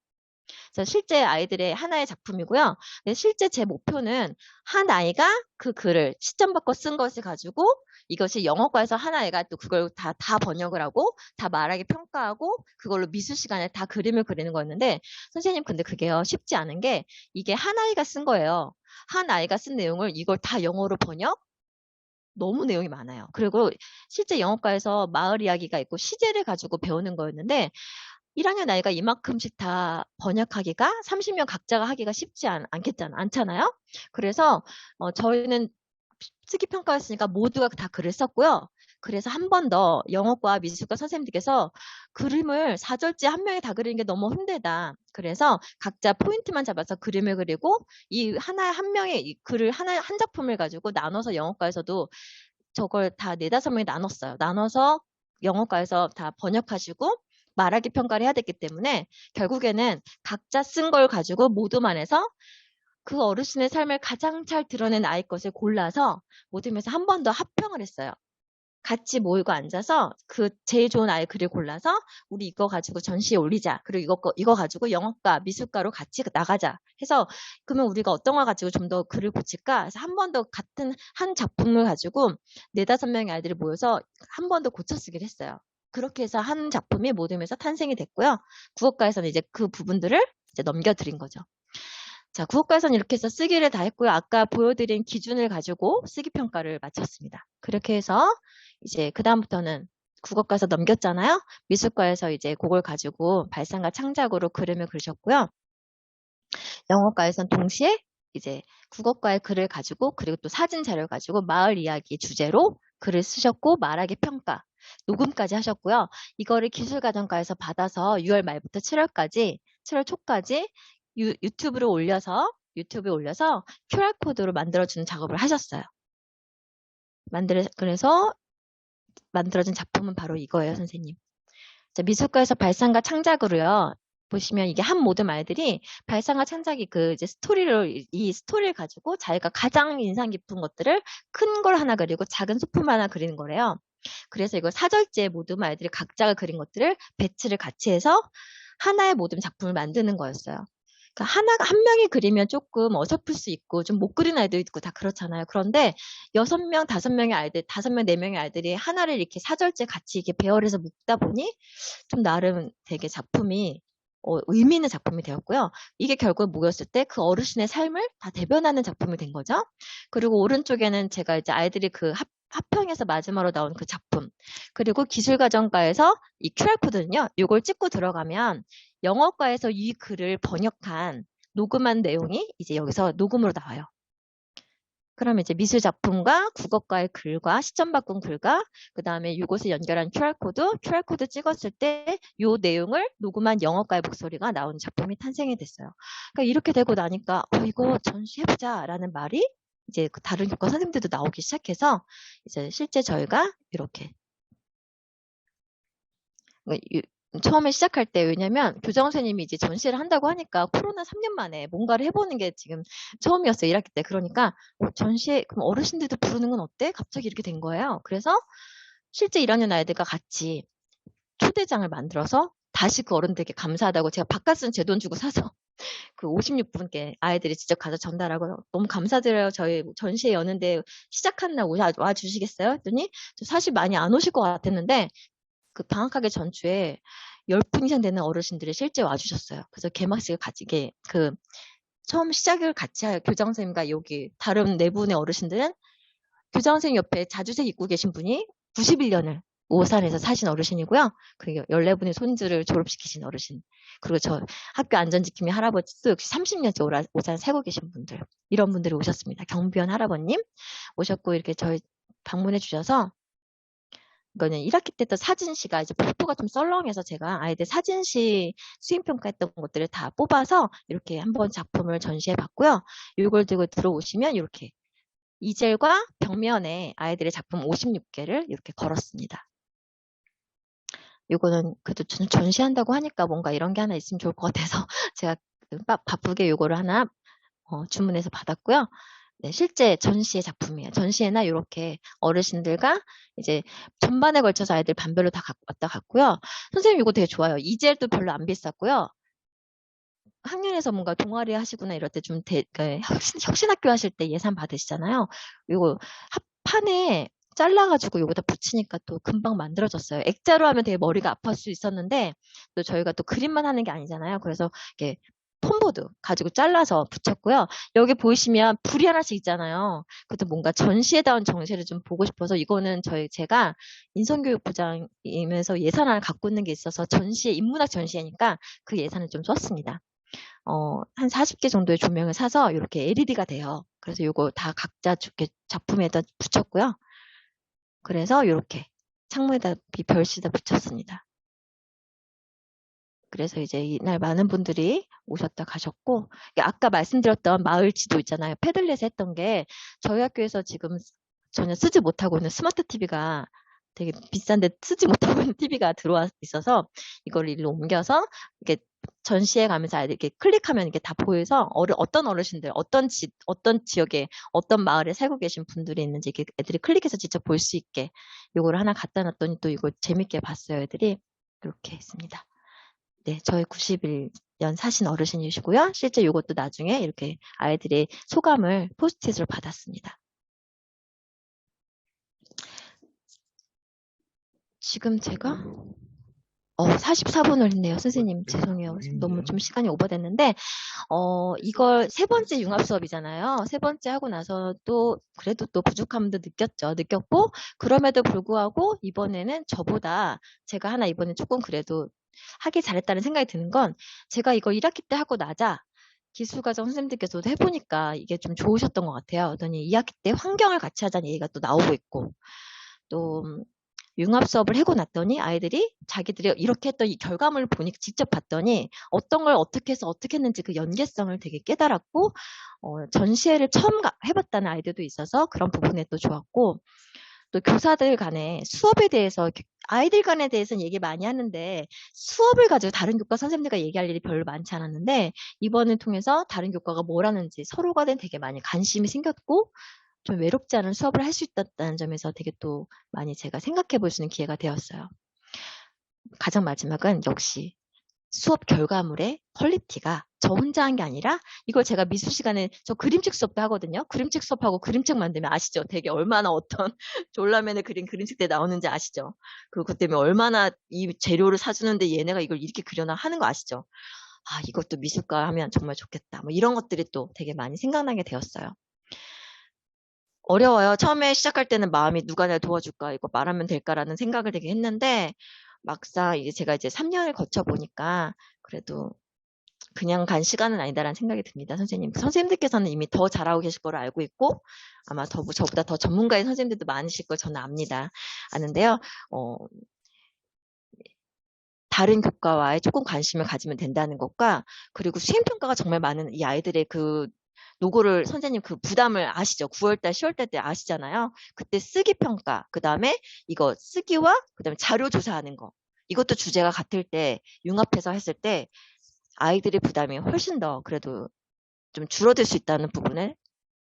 그래서 실제 아이들의 하나의 작품이고요. 실제 제 목표는 한 아이가 그 글을 시점받고 쓴 것을 가지고 이것이 영어과에서 한 아이가 또 그걸 다 번역을 하고 다 말하기 평가하고 그걸로 미술 시간에 다 그림을 그리는 거였는데 선생님 근데 그게요 쉽지 않은 게 이게 한 아이가 쓴 거예요. 한 아이가 쓴 내용을 이걸 다 영어로 번역? 너무 내용이 많아요. 그리고 실제 영어과에서 마을 이야기가 있고 시제를 가지고 배우는 거였는데 1학년 아이가 이만큼씩 다 번역하기가 30명 각자가 하기가 쉽지 않잖아요. 그래서 저희는 쓰기 평가였으니까 모두가 다 글을 썼고요. 그래서 한 번 더 영어과 미술과 선생님들께서 그림을 4절째 한 명이 다 그리는 게 너무 힘들다. 그래서 각자 포인트만 잡아서 그림을 그리고 이 한 명의 이 글을 한 작품을 가지고 나눠서 영어과에서도 저걸 다 4~5명이 나눴어요. 나눠서 영어과에서 다 번역하시고 말하기 평가를 해야 됐기 때문에 결국에는 각자 쓴 걸 가지고 모둠 안에서 그 어르신의 삶을 가장 잘 드러낸 아이 것을 골라서 모둠에서 한 번 더 합평을 했어요. 같이 모이고 앉아서 그 제일 좋은 아이 글을 골라서 우리 이거 가지고 전시에 올리자. 그리고 이거 가지고 영어과, 미술과로 같이 나가자. 해서 그러면 우리가 어떤 거 가지고 좀 더 글을 고칠까? 그래서 한 번 더 같은 한 작품을 가지고 4~5명의 아이들이 모여서 한 번 더 고쳐 쓰기를 했어요. 그렇게 해서 한 작품이 모둠에서 탄생이 됐고요. 국어과에서는 이제 그 부분들을 이제 넘겨드린 거죠. 자, 국어과에서는 이렇게 해서 쓰기를 다 했고요. 아까 보여드린 기준을 가지고 쓰기 평가를 마쳤습니다. 그렇게 해서 이제 그다음부터는 국어과에서 넘겼잖아요. 미술과에서 이제 그걸 가지고 발상과 창작으로 그림을 그리셨고요. 영어과에서는 동시에 이제 국어과의 글을 가지고 그리고 또 사진 자료를 가지고 마을 이야기 주제로 글을 쓰셨고 말하기 평가, 녹음까지 하셨고요. 이거를 기술가정과에서 받아서 6월 말부터 7월 초까지 유튜브에 올려서 QR코드로 만들어주는 작업을 하셨어요. 그래서 만들어진 작품은 바로 이거예요, 선생님. 자, 미술과에서 발상과 창작으로요. 보시면 이게 한 모든 말들이 발상과 창작이 이제 이 스토리를 가지고 자기가 가장 인상 깊은 것들을 큰 걸 하나 그리고 작은 소품 하나 그리는 거래요. 그래서 이거 4절째 모든 말들이 각자가 그린 것들을 배치를 같이 해서 하나의 모든 작품을 만드는 거였어요. 그러니까 한 명이 그리면 조금 어설플 수 있고 좀 못 그린 아이도 있고 다 그렇잖아요. 그런데 6명, 5명의 아이들, 5명, 4명의 아이들이 하나를 이렇게 4절째 같이 이렇게 배열해서 묶다 보니 좀 나름 되게 작품이 의미 있는 작품이 되었고요. 이게 결국 모였을 때 그 어르신의 삶을 다 대변하는 작품이 된 거죠. 그리고 오른쪽에는 제가 이제 아이들이 그 합평에서 마지막으로 나온 그 작품, 그리고 기술과정과에서 이 QR코드는요, 이걸 찍고 들어가면 영어과에서 이 글을 번역한 녹음한 내용이 이제 여기서 녹음으로 나와요. 그러면 이제 미술 작품과 국어과의 글과 시점 바꾼 글과 그 다음에 이것을 연결한 QR코드 찍었을 때 이 내용을 녹음한 영어과의 목소리가 나오는 작품이 탄생이 됐어요. 그러니까 이렇게 되고 나니까 이거 전시해보자 라는 말이 이제 그 다른 교과 선생님들도 나오기 시작해서 이제 실제 저희가 이렇게 처음에 시작할 때 왜냐면 교장 선생님이 이제 전시를 한다고 하니까 코로나 3년 만에 뭔가를 해보는 게 지금 처음이었어요. 1학기 때. 그러니까 전시회 그럼 어르신들도 부르는 건 어때? 갑자기 이렇게 된 거예요. 그래서 실제 1학년 아이들과 같이 초대장을 만들어서 다시 그 어른들에게 감사하다고 제가 바깥은 제 돈 주고 사서 그 56분께 아이들이 직접 가서 전달하고 너무 감사드려요. 저희 전시회 여는데 시작한 날 와 주시겠어요? 했더니 사실 많이 안 오실 것 같았는데 그 방학하기 전주에 10분 이상 되는 어르신들이 실제 와주셨어요. 그래서 개막식을 같이 그 처음 시작을 같이 할 교장 선생님과 여기 다른 네 분의 어르신들은 교장 선생님 옆에 자주색 입고 계신 분이 91년을 오산에서 사신 어르신이고요. 그리고 14분의 손주를 졸업시키신 어르신. 그리고 저 학교 안전지킴이 할아버지도 역시 30년째 오산 살고 계신 분들. 이런 분들이 오셨습니다. 경비원 할아버님 오셨고 이렇게 저희 방문해 주셔서 이거는 1학기 때도 사진시가 이제 폭포가 좀 썰렁해서 제가 아이들 사진시 수행평가했던 것들을 다 뽑아서 이렇게 한번 작품을 전시해 봤고요. 이걸 들고 들어오시면 이렇게 이젤과 벽면에 아이들의 작품 56개를 이렇게 걸었습니다. 요거는 그래도 전시한다고 하니까 뭔가 이런 게 하나 있으면 좋을 것 같아서 제가 바쁘게 요거를 하나 주문해서 받았고요. 네, 실제 전시의 작품이에요. 전시회나 이렇게 어르신들과 이제 전반에 걸쳐서 아이들 반별로 다 갖고 왔다 갔고요. 선생님 이거 되게 좋아요. 이젤도 별로 안 비쌌고요. 학년에서 뭔가 동아리 하시거나 이럴 때 좀 혁신학교 하실 때 예산 받으시잖아요. 이거 판에 잘라가지고 여기다 붙이니까 또 금방 만들어졌어요. 액자로 하면 되게 머리가 아플 수 있었는데 또 저희가 또 그림만 하는 게 아니잖아요. 그래서 이렇게 폼보드 가지고 잘라서 붙였고요. 여기 보이시면 불이 하나씩 있잖아요. 그것도 뭔가 전시에다운 정세를 좀 보고 싶어서 이거는 제가 인성교육부장이면서 예산을 갖고 있는 게 있어서 전시회, 인문학 전시회니까 그 예산을 좀 썼습니다. 한 40개 정도의 조명을 사서 이렇게 LED가 돼요. 그래서 이거 다 각자 작품에다 붙였고요. 그래서 이렇게 창문에다 별시다 붙였습니다. 그래서 이제 이날 많은 분들이 오셨다 가셨고 아까 말씀드렸던 마을 지도 있잖아요. 패들렛에 했던 게 저희 학교에서 지금 전혀 쓰지 못하고 있는 스마트 TV가 되게 비싼데 쓰지 못하고 있는 TV가 들어와 있어서 이걸 일로 옮겨서 이렇게 전시회 가면서 아이들 이렇게 클릭하면 이게 다 보여서 어떤 어르신들, 어떤 지역에 어떤 마을에 살고 계신 분들이 있는지 이렇게 애들이 클릭해서 직접 볼 수 있게 이거를 하나 갖다 놨더니 또 이거 재밌게 봤어요. 애들이 이렇게 했습니다. 네, 저희 91년 사신 어르신이시고요. 실제 이것도 나중에 이렇게 아이들의 소감을 포스트잇으로 받았습니다. 지금 제가 44분을 했네요. 선생님 죄송해요. 너무 좀 시간이 오버됐는데 이걸 세 번째 융합 수업이잖아요. 세 번째 하고 나서 또 그래도 또 부족함도 느꼈고 그럼에도 불구하고 이번에는 저보다 제가 하나 이번에 조금 그래도 하기 잘했다는 생각이 드는 건 제가 이거 1학기 때 하고 나자 기술과정 선생님들께서도 해보니까 이게 좀 좋으셨던 것 같아요. 그러더니 2학기 때 환경을 같이 하자는 얘기가 또 나오고 있고 또 융합 수업을 하고 났더니 아이들이 자기들이 이렇게 했던 이 결과물을 보니 직접 봤더니 어떤 걸 어떻게 해서 어떻게 했는지 그 연계성을 되게 깨달았고 전시회를 처음 해봤다는 아이들도 있어서 그런 부분에 또 좋았고 또 교사들 간에 수업에 대해서 아이들 간에 대해서는 얘기 많이 하는데 수업을 가지고 다른 교과 선생님들과 얘기할 일이 별로 많지 않았는데 이번을 통해서 다른 교과가 뭘 하는지 서로 간에 되게 많이 관심이 생겼고 좀 외롭지 않은 수업을 할 수 있다는 점에서 되게 또 많이 제가 생각해 볼 수 있는 기회가 되었어요. 가장 마지막은 역시 수업 결과물의 퀄리티가 저 혼자 한 게 아니라 이걸 제가 미술 시간에 저 그림책 수업도 하거든요. 그림책 수업하고 그림책 만들면 아시죠? 되게 얼마나 어떤 졸라맨의 그림책 때 나오는지 아시죠? 그것 때문에 얼마나 이 재료를 사주는데 얘네가 이걸 이렇게 그려나 하는 거 아시죠? 아, 이것도 미술과 하면 정말 좋겠다. 뭐 이런 것들이 또 되게 많이 생각나게 되었어요. 어려워요. 처음에 시작할 때는 마음이 누가 날 도와줄까, 이거 말하면 될까라는 생각을 되게 했는데, 막상 이제 제가 이제 3년을 거쳐 보니까 그래도 그냥 간 시간은 아니다라는 생각이 듭니다. 선생님들께서는 이미 더 잘하고 계실 거를 알고 있고, 아마 저보다 더 전문가인 선생님들도 많으실 걸 저는 아는데요. 다른 교과와에 조금 관심을 가지면 된다는 것과, 그리고 수행평가가 정말 많은 이 아이들의 그 요거를 선생님 그 부담을 아시죠? 9월달, 10월달 때 아시잖아요. 그때 쓰기 평가, 그 다음에 이거 쓰기와 그 다음에 자료 조사하는 거. 이것도 주제가 같을 때 융합해서 했을 때 아이들의 부담이 훨씬 더 그래도 좀 줄어들 수 있다는 부분을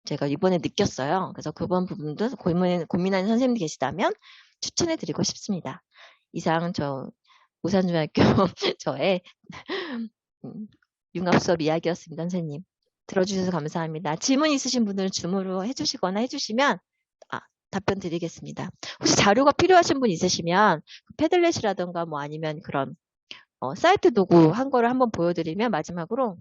제가 이번에 느꼈어요. 그래서 그번 부분도 고민하는 선생님이 계시다면 추천해드리고 싶습니다. 이상 저 오산중학교 저의 융합 수업 이야기였습니다, 선생님. 들어주셔서 감사합니다. 질문 있으신 분들은 줌으로 해주시거나 해주시면 답변 드리겠습니다. 혹시 자료가 필요하신 분 있으시면 패들렛이라든가 뭐 아니면 그런 사이트 도구 한 거를 한번 보여드리면 마지막으로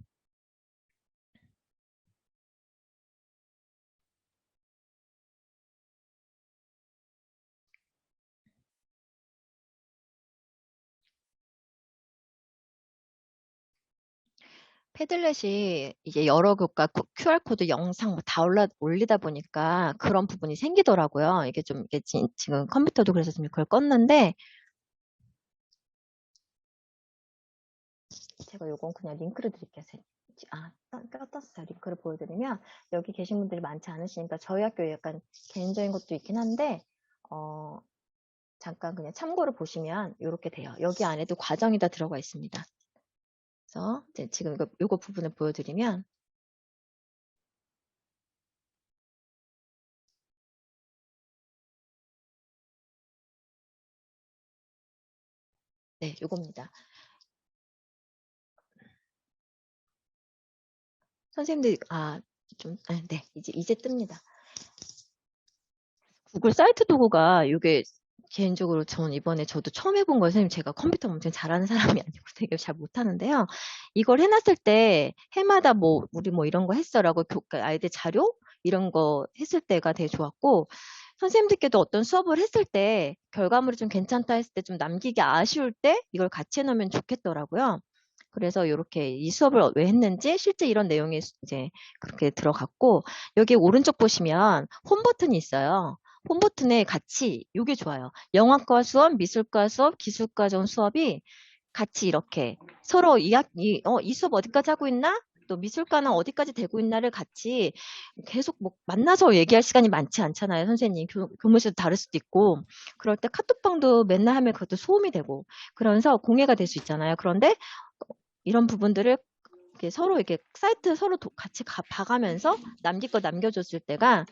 패들렛이 이게 여러 교과 QR코드 영상 뭐다 올리다 보니까 그런 부분이 생기더라고요. 이게 좀 이게 지금 컴퓨터도 그래서 지금 그걸 껐는데 제가 요건 그냥 링크를 드릴게요. 떴어요. 링크를 보여드리면 여기 계신 분들이 많지 않으시니까 저희 학교에 약간 개인적인 것도 있긴 한데 잠깐 그냥 참고를 보시면 이렇게 돼요. 여기 안에도 과정이 다 들어가 있습니다. 그래서 지금 요거 부분을 보여드리면 네, 요겁니다. 선생님들 네, 이제 뜹니다. 구글 사이트 도구가 이게 개인적으로 저는 이번에 저도 처음 해본 거예요. 선생님 제가 컴퓨터 엄청 잘하는 사람이 아니고 되게 잘 못하는데요. 이걸 해놨을 때 해마다 뭐 우리 뭐 이런 거 했어라고 아이들 자료 이런 거 했을 때가 되게 좋았고 선생님들께도 어떤 수업을 했을 때 결과물이 좀 괜찮다 했을 때 좀 남기기 아쉬울 때 이걸 같이 해놓으면 좋겠더라고요. 그래서 이렇게 이 수업을 왜 했는지 실제 이런 내용이 이제 그렇게 들어갔고 여기 오른쪽 보시면 홈 버튼이 있어요. 홈 버튼에 같이 이게 좋아요. 영화과 수업, 미술과 수업, 기술과정 수업이 같이 이렇게 서로 이 수업 어디까지 하고 있나? 또 미술과는 어디까지 되고 있나를 같이 계속 뭐 만나서 얘기할 시간이 많지 않잖아요. 선생님 교무실도 다를 수도 있고 그럴 때 카톡방도 맨날 하면 그것도 소음이 되고 그러면서 공해가 될 수 있잖아요. 그런데 이런 부분들을 서로 이렇게 사이트 서로 같이 봐가면서 남길 거 남겨줬을 때가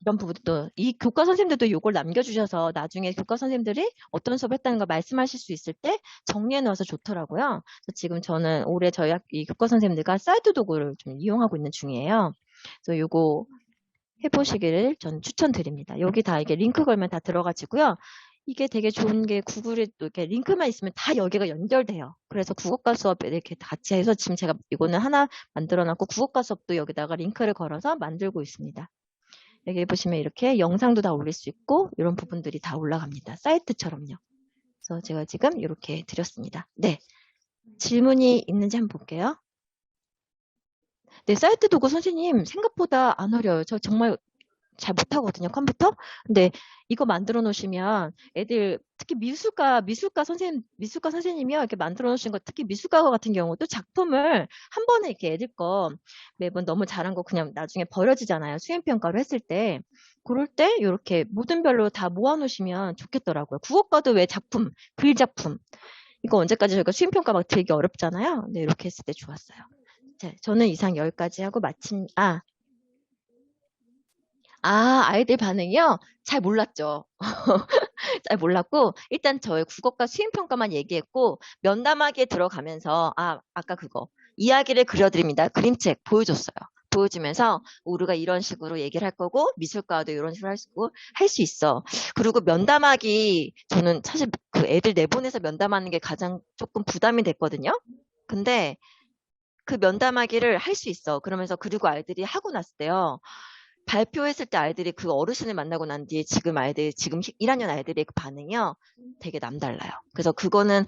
이런 부분도 이 교과 선생님들도 이걸 남겨주셔서 나중에 교과 선생님들이 어떤 수업 했다는 걸 말씀하실 수 있을 때 정리해 놓아서 좋더라고요. 그래서 지금 저는 올해 저희 이 교과 선생님들과 사이트 도구를 좀 이용하고 있는 중이에요. 그래서 요거 해보시기를 전 추천드립니다. 여기 다 이게 링크 걸면 다 들어가지고요. 이게 되게 좋은 게 구글에 또 이렇게 링크만 있으면 다 여기가 연결돼요. 그래서 국어과 수업에 이렇게 같이 해서 지금 제가 이거는 하나 만들어 놨고 국어과 수업도 여기다가 링크를 걸어서 만들고 있습니다. 여기 보시면 이렇게 영상도 다 올릴 수 있고 이런 부분들이 다 올라갑니다. 사이트처럼요. 그래서 제가 지금 이렇게 드렸습니다. 네. 질문이 있는지 한번 볼게요. 네, 사이트 도구 선생님 생각보다 안 어려워요. 저 정말 잘 못하거든요, 컴퓨터. 근데 이거 만들어 놓으시면 애들 특히 미술과 선생님이요 이렇게 만들어 놓으신 거 특히 미술과 같은 경우도 작품을 한 번에 이렇게 애들 거 매번 너무 잘한 거 그냥 나중에 버려지잖아요. 수행평가로 했을 때. 그럴 때 이렇게 모든 별로 다 모아 놓으시면 좋겠더라고요. 국어과도 왜 작품, 글작품. 이거 언제까지 저희가 수행평가 막 되게 어렵잖아요. 근데 이렇게 했을 때 좋았어요. 자, 저는 이상 10가지 하고 아이들 반응이요? 잘 몰랐죠. 잘 몰랐고, 일단 저의 국어과 수행평가만 얘기했고, 면담하기에 들어가면서, 아까 그거, 이야기를 그려드립니다. 그림책 보여줬어요. 보여주면서, 우리가 이런 식으로 얘기를 할 거고, 미술과도 이런 식으로 할 수 있어. 그리고 면담하기, 저는 사실 그 애들 내보내서 면담하는 게 가장 조금 부담이 됐거든요. 근데 그 면담하기를 할 수 있어. 그러면서, 그리고 아이들이 하고 났을 때요. 발표했을 때 아이들이 그 어르신을 만나고 난 뒤에 지금 1학년 아이들의 그 반응이요. 되게 남달라요. 그래서 그거는,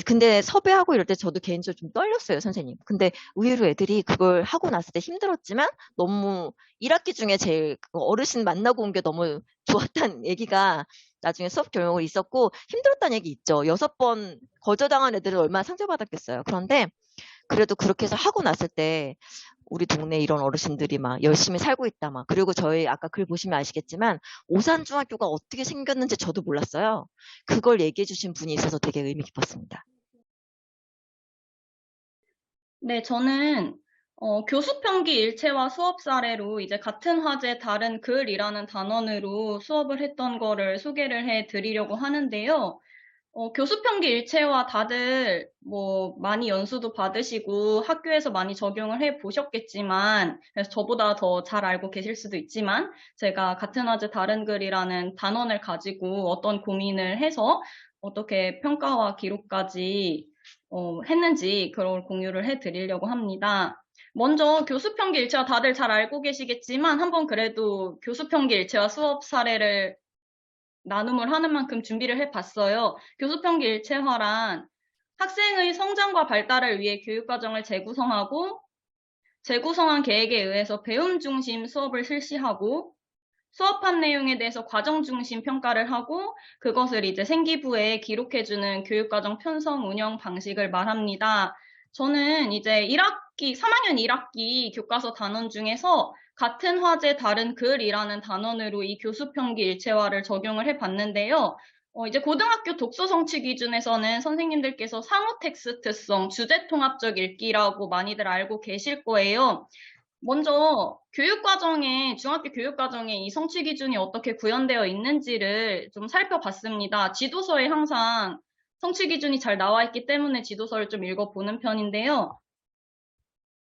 근데 섭외하고 이럴 때 저도 개인적으로 좀 떨렸어요, 선생님. 근데 의외로 애들이 그걸 하고 났을 때 힘들었지만 너무 1학기 중에 제일 어르신 만나고 온 게 너무 좋았다는 얘기가 나중에 수업 경험이 있었고 힘들었다는 얘기 있죠. 6번 거절당한 애들은 얼마나 상처받았겠어요. 그런데 그래도 그렇게 해서 하고 났을 때 우리 동네 이런 어르신들이 막 열심히 살고 있다 막. 그리고 저희 아까 글 보시면 아시겠지만 오산중학교가 어떻게 생겼는지 저도 몰랐어요. 그걸 얘기해 주신 분이 있어서 되게 의미 깊었습니다. 네, 저는 교수평기 일체화 수업 사례로 이제 같은 화제 다른 글이라는 단원으로 수업을 했던 거를 소개를 해 드리려고 하는데요. 교수평기 일체화 다들 뭐 많이 연수도 받으시고 학교에서 많이 적용을 해 보셨겠지만, 그래서 저보다 더 잘 알고 계실 수도 있지만, 제가 같은 화제 다른 글이라는 단원을 가지고 어떤 고민을 해서 어떻게 평가와 기록까지 했는지 그걸 공유를 해 드리려고 합니다. 먼저 교수평기 일체화 다들 잘 알고 계시겠지만 한번 그래도 교수평기 일체화 수업 사례를 나눔을 하는 만큼 준비를 해봤어요. 교수평기 일체화란 학생의 성장과 발달을 위해 교육과정을 재구성하고 재구성한 계획에 의해서 배움 중심 수업을 실시하고 수업한 내용에 대해서 과정 중심 평가를 하고 그것을 이제 생기부에 기록해주는 교육과정 편성 운영 방식을 말합니다. 저는 이제 3학년 1학기 교과서 단원 중에서 같은 화제 다른 글이라는 단원으로 이 교수평기 일체화를 적용을 해봤는데요. 이제 고등학교 독서 성취 기준에서는 선생님들께서 상호 텍스트성, 주제 통합적 읽기라고 많이들 알고 계실 거예요. 먼저 중학교 교육과정에 이 성취 기준이 어떻게 구현되어 있는지를 좀 살펴봤습니다. 지도서에 항상 성취 기준이 잘 나와 있기 때문에 지도서를 좀 읽어보는 편인데요.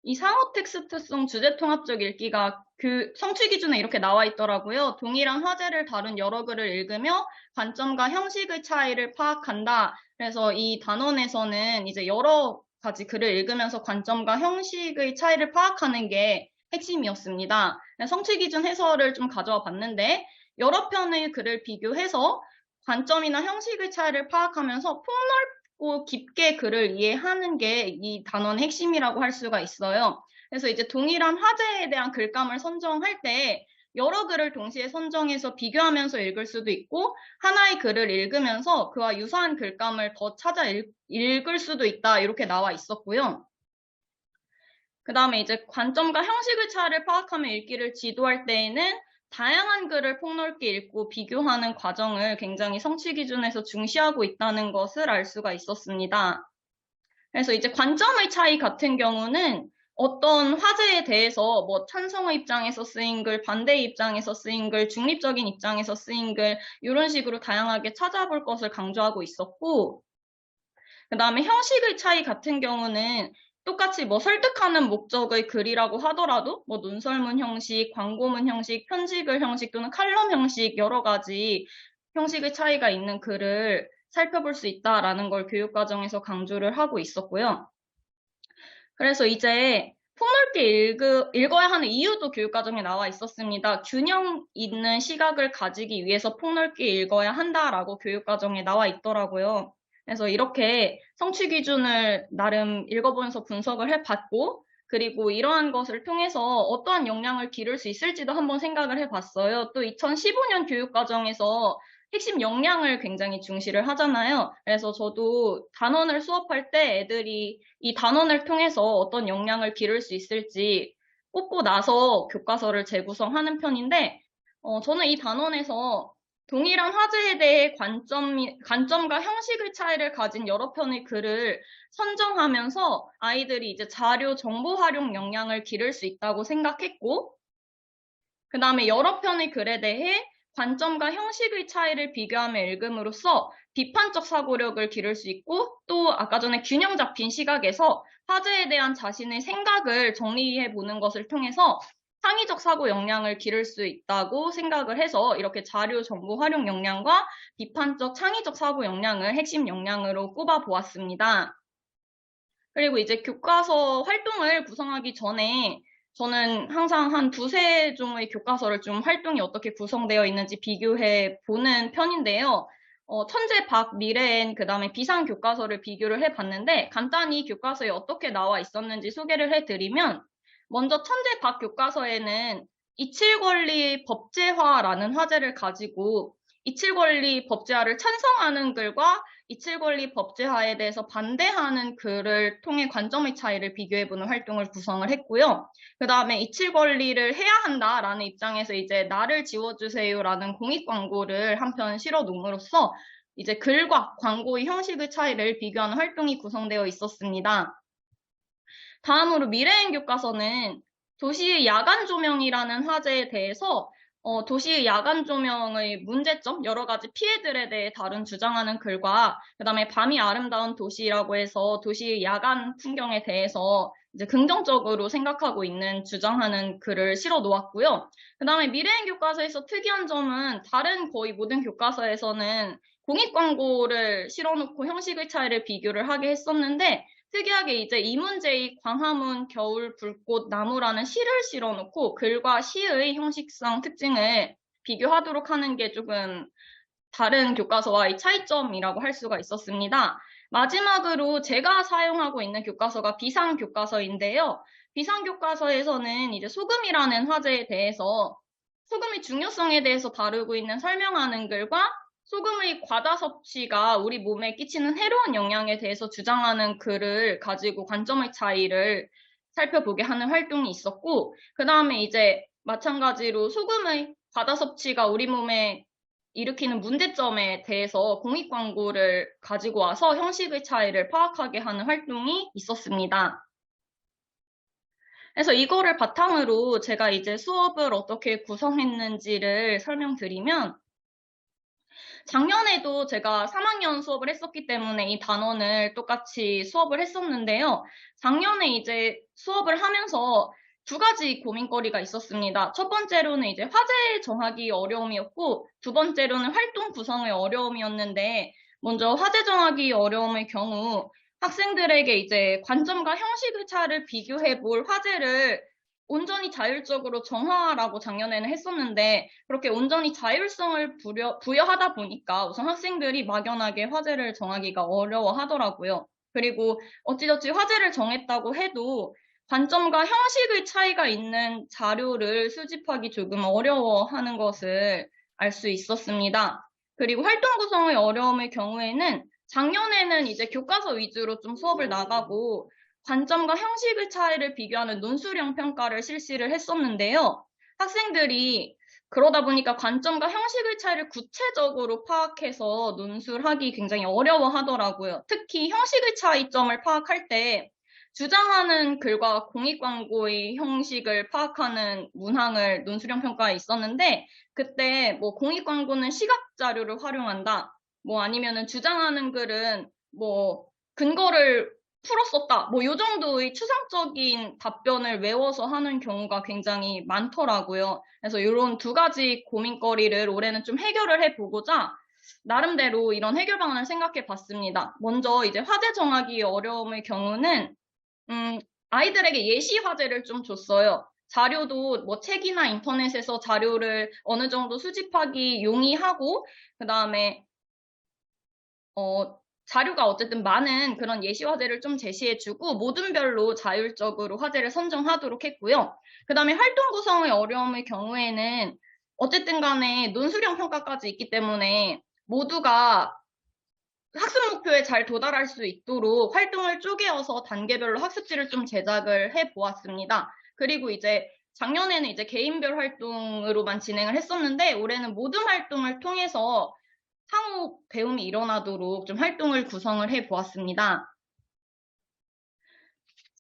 이 상호 텍스트성 주제 통합적 읽기가 그 성취 기준에 이렇게 나와 있더라고요. 동일한 화제를 다룬 여러 글을 읽으며 관점과 형식의 차이를 파악한다. 그래서 이 단원에서는 이제 여러 가지 글을 읽으면서 관점과 형식의 차이를 파악하는 게 핵심이었습니다. 성취 기준 해설을 좀 가져와 봤는데 여러 편의 글을 비교해서 관점이나 형식의 차이를 파악하면서 폭넓고 깊게 글을 이해하는 게 이 단원의 핵심이라고 할 수가 있어요. 그래서 이제 동일한 화제에 대한 글감을 선정할 때 여러 글을 동시에 선정해서 비교하면서 읽을 수도 있고 하나의 글을 읽으면서 그와 유사한 글감을 더 찾아 읽을 수도 있다 이렇게 나와 있었고요. 그 다음에 이제 관점과 형식의 차이를 파악하며 읽기를 지도할 때에는 다양한 글을 폭넓게 읽고 비교하는 과정을 굉장히 성취 기준에서 중시하고 있다는 것을 알 수가 있었습니다. 그래서 이제 관점의 차이 같은 경우는 어떤 화제에 대해서 뭐 찬성의 입장에서 쓰인 글, 반대의 입장에서 쓰인 글, 중립적인 입장에서 쓰인 글 이런 식으로 다양하게 찾아볼 것을 강조하고 있었고 그 다음에 형식의 차이 같은 경우는 똑같이 뭐 설득하는 목적의 글이라고 하더라도 뭐 논설문 형식, 광고문 형식, 편집글 형식 또는 칼럼 형식 여러 가지 형식의 차이가 있는 글을 살펴볼 수 있다라는 걸 교육과정에서 강조를 하고 있었고요. 그래서 이제 폭넓게 읽어야 하는 이유도 교육과정에 나와 있었습니다. 균형 있는 시각을 가지기 위해서 폭넓게 읽어야 한다라고 교육과정에 나와 있더라고요. 그래서 이렇게 성취 기준을 나름 읽어보면서 분석을 해봤고, 그리고 이러한 것을 통해서 어떠한 역량을 기를 수 있을지도 한번 생각을 해봤어요. 또 2015년 교육과정에서 핵심 역량을 굉장히 중시를 하잖아요. 그래서 저도 단원을 수업할 때 애들이 이 단원을 통해서 어떤 역량을 기를 수 있을지 뽑고 나서 교과서를 재구성하는 편인데, 저는 이 단원에서 동일한 화제에 대해 관점과 형식의 차이를 가진 여러 편의 글을 선정하면서 아이들이 이제 자료 정보 활용 역량을 기를 수 있다고 생각했고, 그 다음에 여러 편의 글에 대해 관점과 형식의 차이를 비교하며 읽음으로써 비판적 사고력을 기를 수 있고 또 아까 전에 균형 잡힌 시각에서 화제에 대한 자신의 생각을 정리해 보는 것을 통해서 창의적 사고 역량을 기를 수 있다고 생각을 해서 이렇게 자료 정보 활용 역량과 비판적 창의적 사고 역량을 핵심 역량으로 꼽아 보았습니다. 그리고 이제 교과서 활동을 구성하기 전에 저는 항상 한 두세 종의 교과서를 좀 활동이 어떻게 구성되어 있는지 비교해 보는 편인데요. 천재 박 미래엔 그다음에 비상 교과서를 비교를 해 봤는데 간단히 교과서에 어떻게 나와 있었는지 소개를 해 드리면 먼저 천재 박 교과서에는 이칠권리 법제화라는 화제를 가지고 이칠권리 법제화를 찬성하는 글과 이칠권리 법제화에 대해서 반대하는 글을 통해 관점의 차이를 비교해보는 활동을 구성을 했고요. 그 다음에 이칠권리를 해야 한다라는 입장에서 이제 나를 지워주세요라는 공익 광고를 한 편 실어 놓음으로써 이제 글과 광고의 형식의 차이를 비교하는 활동이 구성되어 있었습니다. 다음으로 미래행 교과서는 도시의 야간 조명이라는 화제에 대해서 도시의 야간 조명의 문제점, 여러 가지 피해들에 대해 다룬 주장하는 글과 그 다음에 밤이 아름다운 도시라고 해서 도시의 야간 풍경에 대해서 이제 긍정적으로 생각하고 있는 주장하는 글을 실어 놓았고요. 그 다음에 미래행 교과서에서 특이한 점은 다른 거의 모든 교과서에서는 공익 광고를 실어놓고 형식의 차이를 비교를 하게 했었는데 특이하게 이제 이문재의 광화문 겨울 불꽃 나무라는 시를 실어놓고 글과 시의 형식상 특징을 비교하도록 하는 게 조금 다른 교과서와의 차이점이라고 할 수가 있었습니다. 마지막으로 제가 사용하고 있는 교과서가 비상교과서인데요. 비상교과서에서는 이제 소금이라는 화제에 대해서 소금의 중요성에 대해서 다루고 있는 설명하는 글과 소금의 과다 섭취가 우리 몸에 끼치는 해로운 영향에 대해서 주장하는 글을 가지고 관점의 차이를 살펴보게 하는 활동이 있었고, 그 다음에 이제 마찬가지로 소금의 과다 섭취가 우리 몸에 일으키는 문제점에 대해서 공익 광고를 가지고 와서 형식의 차이를 파악하게 하는 활동이 있었습니다. 그래서 이거를 바탕으로 제가 이제 수업을 어떻게 구성했는지를 설명드리면, 작년에도 제가 3학년 수업을 했었기 때문에 이 단원을 똑같이 수업을 했었는데요. 작년에 이제 수업을 하면서 두 가지 고민거리가 있었습니다. 첫 번째로는 이제 화제 정하기 어려움이었고, 두 번째로는 활동 구성의 어려움이었는데, 먼저 화제 정하기 어려움의 경우 학생들에게 이제 관점과 형식의 차를 비교해 볼 화제를 온전히 자율적으로 정하라고 작년에는 했었는데 그렇게 온전히 자율성을 부여하다 보니까 우선 학생들이 막연하게 화제를 정하기가 어려워하더라고요. 그리고 어찌저찌 화제를 정했다고 해도 관점과 형식의 차이가 있는 자료를 수집하기 조금 어려워하는 것을 알 수 있었습니다. 그리고 활동 구성의 어려움의 경우에는 작년에는 이제 교과서 위주로 좀 수업을 나가고 관점과 형식의 차이를 비교하는 논술형 평가를 실시를 했었는데요. 학생들이 그러다 보니까 관점과 형식의 차이를 구체적으로 파악해서 논술하기 굉장히 어려워하더라고요. 특히 형식의 차이점을 파악할 때 주장하는 글과 공익 광고의 형식을 파악하는 문항을 논술형 평가에 있었는데 그때 뭐 공익 광고는 시각 자료를 활용한다. 뭐 아니면은 주장하는 글은 뭐 근거를 풀었었다. 뭐 요 정도의 추상적인 답변을 외워서 하는 경우가 굉장히 많더라고요. 그래서 이런 두 가지 고민거리를 올해는 좀 해결을 해보고자 나름대로 이런 해결 방안을 생각해 봤습니다. 먼저 이제 화제 정하기 어려움의 경우는 아이들에게 예시 화제를 좀 줬어요. 자료도 뭐 책이나 인터넷에서 자료를 어느 정도 수집하기 용이하고 그 다음에 자료가 어쨌든 많은 그런 예시 화제를 좀 제시해주고 모둠별로 자율적으로 화제를 선정하도록 했고요. 그 다음에 활동 구성의 어려움의 경우에는 어쨌든 간에 논술형 평가까지 있기 때문에 모두가 학습 목표에 잘 도달할 수 있도록 활동을 쪼개어서 단계별로 학습지를 좀 제작을 해보았습니다. 그리고 이제 작년에는 이제 개인별 활동으로만 진행을 했었는데 올해는 모둠 활동을 통해서 상호 배움이 일어나도록 좀 활동을 구성을 해보았습니다.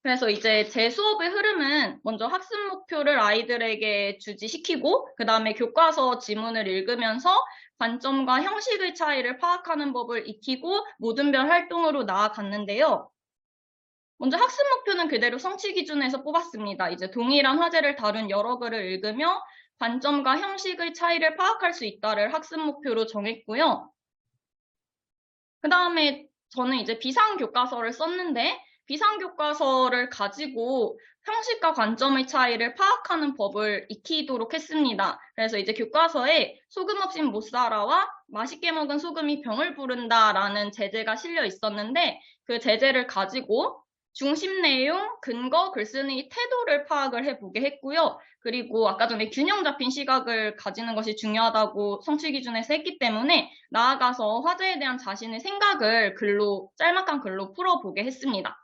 그래서 이제 제 수업의 흐름은 먼저 학습 목표를 아이들에게 주지시키고 그 다음에 교과서 지문을 읽으면서 관점과 형식의 차이를 파악하는 법을 익히고 모둠별 활동으로 나아갔는데요. 먼저 학습 목표는 그대로 성취 기준에서 뽑았습니다. 이제 동일한 화제를 다룬 여러 글을 읽으며 관점과 형식의 차이를 파악할 수 있다를 학습 목표로 정했고요. 그 다음에 저는 이제 비상교과서를 썼는데 비상교과서를 가지고 형식과 관점의 차이를 파악하는 법을 익히도록 했습니다. 그래서 이제 교과서에 소금 없인 못 살아와 맛있게 먹은 소금이 병을 부른다라는 제재가 실려 있었는데 그 제재를 가지고 중심 내용, 근거, 글쓴이 태도를 파악을 해보게 했고요. 그리고 아까 전에 균형 잡힌 시각을 가지는 것이 중요하다고 성취 기준에서 했기 때문에 나아가서 화제에 대한 자신의 생각을 짤막한 글로 풀어보게 했습니다.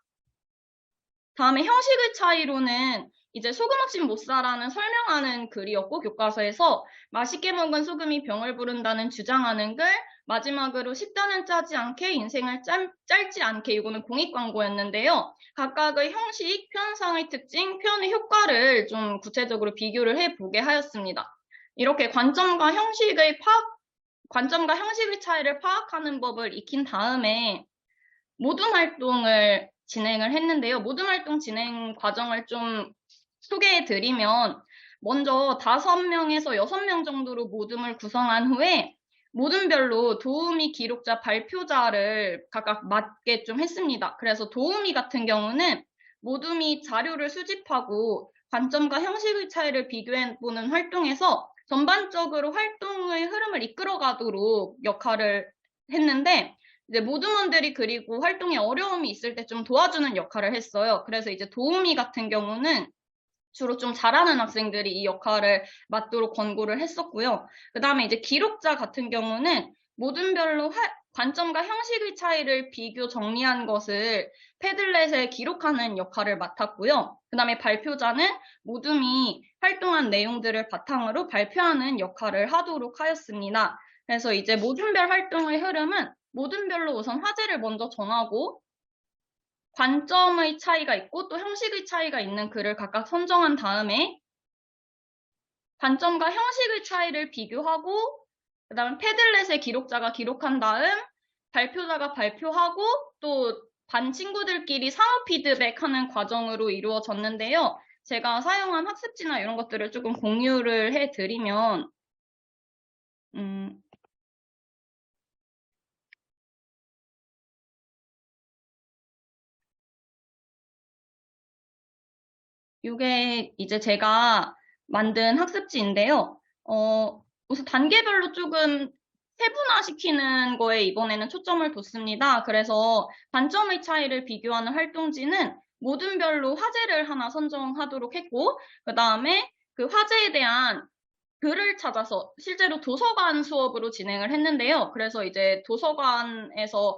다음에 형식의 차이로는 이제 소금 없인 못 살아는 설명하는 글이었고, 교과서에서 맛있게 먹은 소금이 병을 부른다는 주장하는 글, 마지막으로 식단은 짜지 않게 인생을 짧지 않게, 이거는 공익 광고였는데요. 각각의 형식, 표현상의 특징, 표현의 효과를 좀 구체적으로 비교를 해보게 하였습니다. 이렇게 관점과 형식의 차이를 파악하는 법을 익힌 다음에 모둠 활동을 진행을 했는데요. 모둠 활동 진행 과정을 좀 소개해 드리면, 먼저 5명에서 6명 정도로 모둠을 구성한 후에 모둠별로 도우미, 기록자, 발표자를 각각 맡게 좀 했습니다. 그래서 도우미 같은 경우는 모둠이 자료를 수집하고 관점과 형식의 차이를 비교해보는 활동에서 전반적으로 활동의 흐름을 이끌어가도록 역할을 했는데, 이제 모둠원들이 그리고 활동에 어려움이 있을 때 좀 도와주는 역할을 했어요. 그래서 이제 도우미 같은 경우는 주로 좀 잘하는 학생들이 이 역할을 맡도록 권고를 했었고요. 그 다음에 이제 기록자 같은 경우는 모둠별로 관점과 형식의 차이를 비교 정리한 것을 패들렛에 기록하는 역할을 맡았고요. 그 다음에 발표자는 모둠이 활동한 내용들을 바탕으로 발표하는 역할을 하도록 하였습니다. 그래서 이제 모둠별 활동의 흐름은 모둠별로 우선 화제를 먼저 정하고 관점의 차이가 있고 또 형식의 차이가 있는 글을 각각 선정한 다음에 관점과 형식의 차이를 비교하고, 그 다음에 패들렛에 기록자가 기록한 다음 발표자가 발표하고 또 반 친구들끼리 상호 피드백하는 과정으로 이루어졌는데요. 제가 사용한 학습지나 이런 것들을 조금 공유를 해드리면, 이게 이제 제가 만든 학습지인데요. 우선 단계별로 조금 세분화시키는 거에 이번에는 초점을 뒀습니다. 그래서 관점의 차이를 비교하는 활동지는 모둠별로 화제를 하나 선정하도록 했고, 그 다음에 그 화제에 대한 글을 찾아서 실제로 도서관 수업으로 진행을 했는데요. 그래서 이제 도서관에서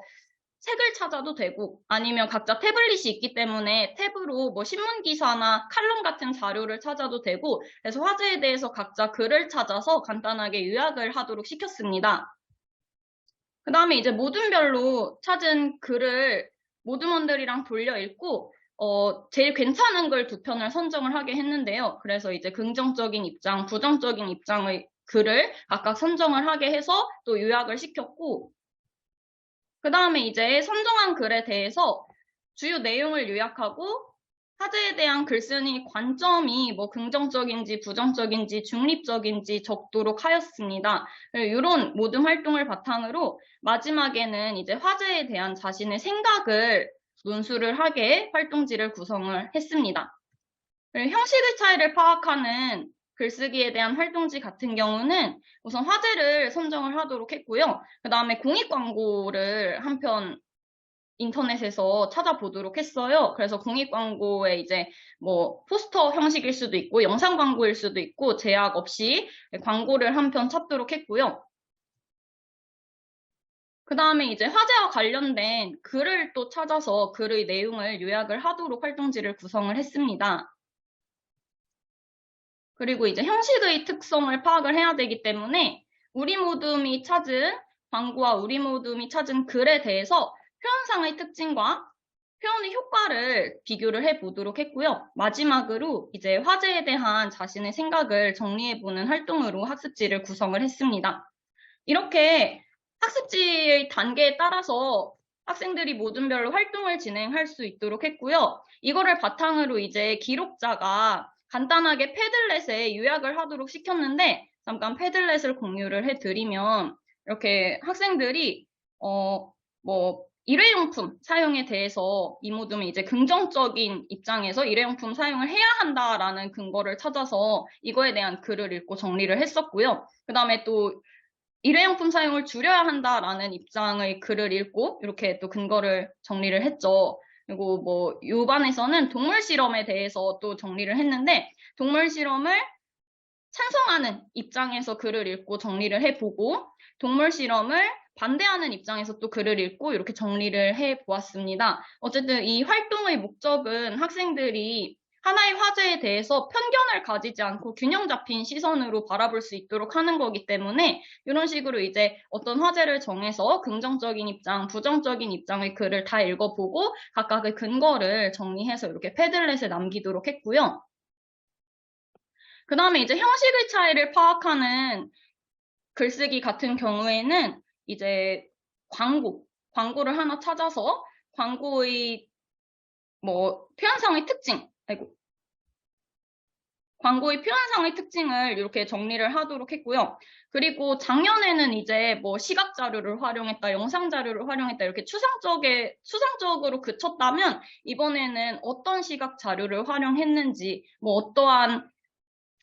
책을 찾아도 되고 아니면 각자 태블릿이 있기 때문에 탭으로 뭐 신문 기사나 칼럼 같은 자료를 찾아도 되고, 그래서 화제에 대해서 각자 글을 찾아서 간단하게 요약을 하도록 시켰습니다. 그 다음에 이제 모둠별로 찾은 글을 모둠원들이랑 돌려 읽고 제일 괜찮은 글 2편을 선정을 하게 했는데요. 그래서 이제 긍정적인 입장, 부정적인 입장의 글을 각각 선정을 하게 해서 또 요약을 시켰고, 그 다음에 이제 선정한 글에 대해서 주요 내용을 요약하고 화제에 대한 글쓴이 관점이 뭐 긍정적인지 부정적인지 중립적인지 적도록 하였습니다. 이런 모든 활동을 바탕으로 마지막에는 이제 화제에 대한 자신의 생각을 논술을 하게 활동지를 구성을 했습니다. 형식의 차이를 파악하는 글쓰기에 대한 활동지 같은 경우는 우선 화제를 선정을 하도록 했고요. 그 다음에 공익 광고를 한 편 인터넷에서 찾아보도록 했어요. 그래서 공익 광고에 이제 뭐 포스터 형식일 수도 있고 영상 광고일 수도 있고 제약 없이 광고를 한 편 찾도록 했고요. 그 다음에 이제 화제와 관련된 글을 또 찾아서 글의 내용을 요약을 하도록 활동지를 구성을 했습니다. 그리고 이제 형식의 특성을 파악을 해야 되기 때문에 우리 모둠이 찾은 광고와 우리 모둠이 찾은 글에 대해서 표현상의 특징과 표현의 효과를 비교를 해보도록 했고요. 마지막으로 이제 화제에 대한 자신의 생각을 정리해보는 활동으로 학습지를 구성을 했습니다. 이렇게 학습지의 단계에 따라서 학생들이 모둠별로 활동을 진행할 수 있도록 했고요. 이거를 바탕으로 이제 기록자가 간단하게 패들렛에 요약을 하도록 시켰는데, 잠깐 패들렛을 공유를 해드리면 이렇게 학생들이 뭐 일회용품 사용에 대해서 이 모둠이 이제 긍정적인 입장에서 일회용품 사용을 해야 한다라는 근거를 찾아서 이거에 대한 글을 읽고 정리를 했었고요. 그 다음에 또 일회용품 사용을 줄여야 한다라는 입장의 글을 읽고 이렇게 또 근거를 정리를 했죠. 그리고 뭐 요반에서는 동물 실험에 대해서 또 정리를 했는데 동물 실험을 찬성하는 입장에서 글을 읽고 정리를 해보고 동물 실험을 반대하는 입장에서 또 글을 읽고 이렇게 정리를 해보았습니다. 어쨌든 이 활동의 목적은 학생들이 하나의 화제에 대해서 편견을 가지지 않고 균형 잡힌 시선으로 바라볼 수 있도록 하는 거기 때문에 이런 식으로 이제 어떤 화제를 정해서 긍정적인 입장, 부정적인 입장의 글을 다 읽어보고 각각의 근거를 정리해서 이렇게 패들렛에 남기도록 했고요. 그 다음에 이제 형식의 차이를 파악하는 글쓰기 같은 경우에는 이제 광고를 하나 찾아서 광고의 뭐 표현상의 특징, 광고의 표현상의 특징을 이렇게 정리를 하도록 했고요. 그리고 작년에는 이제 뭐 시각 자료를 활용했다, 영상 자료를 활용했다 이렇게 추상적으로 그쳤다면 이번에는 어떤 시각 자료를 활용했는지, 뭐 어떠한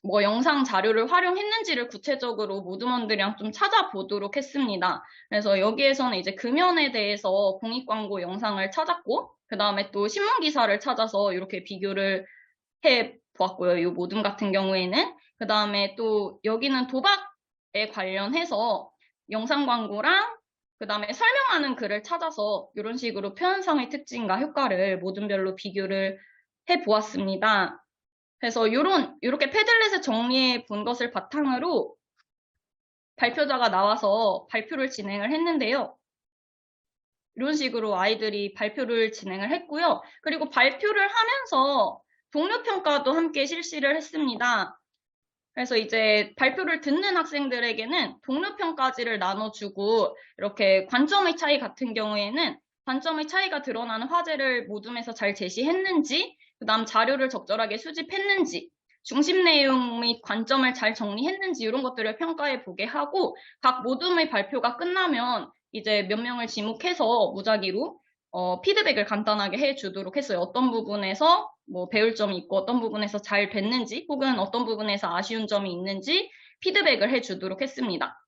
뭐 영상 자료를 활용했는지를 구체적으로 모두먼들이랑 좀 찾아보도록 했습니다. 그래서 여기에서는 이제 금연에 대해서 공익광고 영상을 찾았고, 그 다음에 또 신문 기사를 찾아서 이렇게 비교를 해 보았고요. 이 모둠 같은 경우에는. 그 다음에 또 여기는 도박에 관련해서 영상 광고랑 그 다음에 설명하는 글을 찾아서 이런 식으로 표현상의 특징과 효과를 모둠별로 비교를 해 보았습니다. 그래서 이렇게 패들렛에 정리해 본 것을 바탕으로 발표자가 나와서 발표를 진행을 했는데요. 이런 식으로 아이들이 발표를 진행을 했고요. 그리고 발표를 하면서 동료 평가도 함께 실시를 했습니다. 그래서 이제 발표를 듣는 학생들에게는 동료 평가지를 나눠주고 이렇게 관점의 차이 같은 경우에는 관점의 차이가 드러나는 화제를 모둠에서 잘 제시했는지, 그 다음 자료를 적절하게 수집했는지, 중심 내용 및 관점을 잘 정리했는지 이런 것들을 평가해 보게 하고 각 모둠의 발표가 끝나면 이제 몇 명을 지목해서 무작위로 피드백을 간단하게 해주도록 했어요. 어떤 부분에서 뭐 배울 점이 있고 어떤 부분에서 잘 됐는지 혹은 어떤 부분에서 아쉬운 점이 있는지 피드백을 해주도록 했습니다.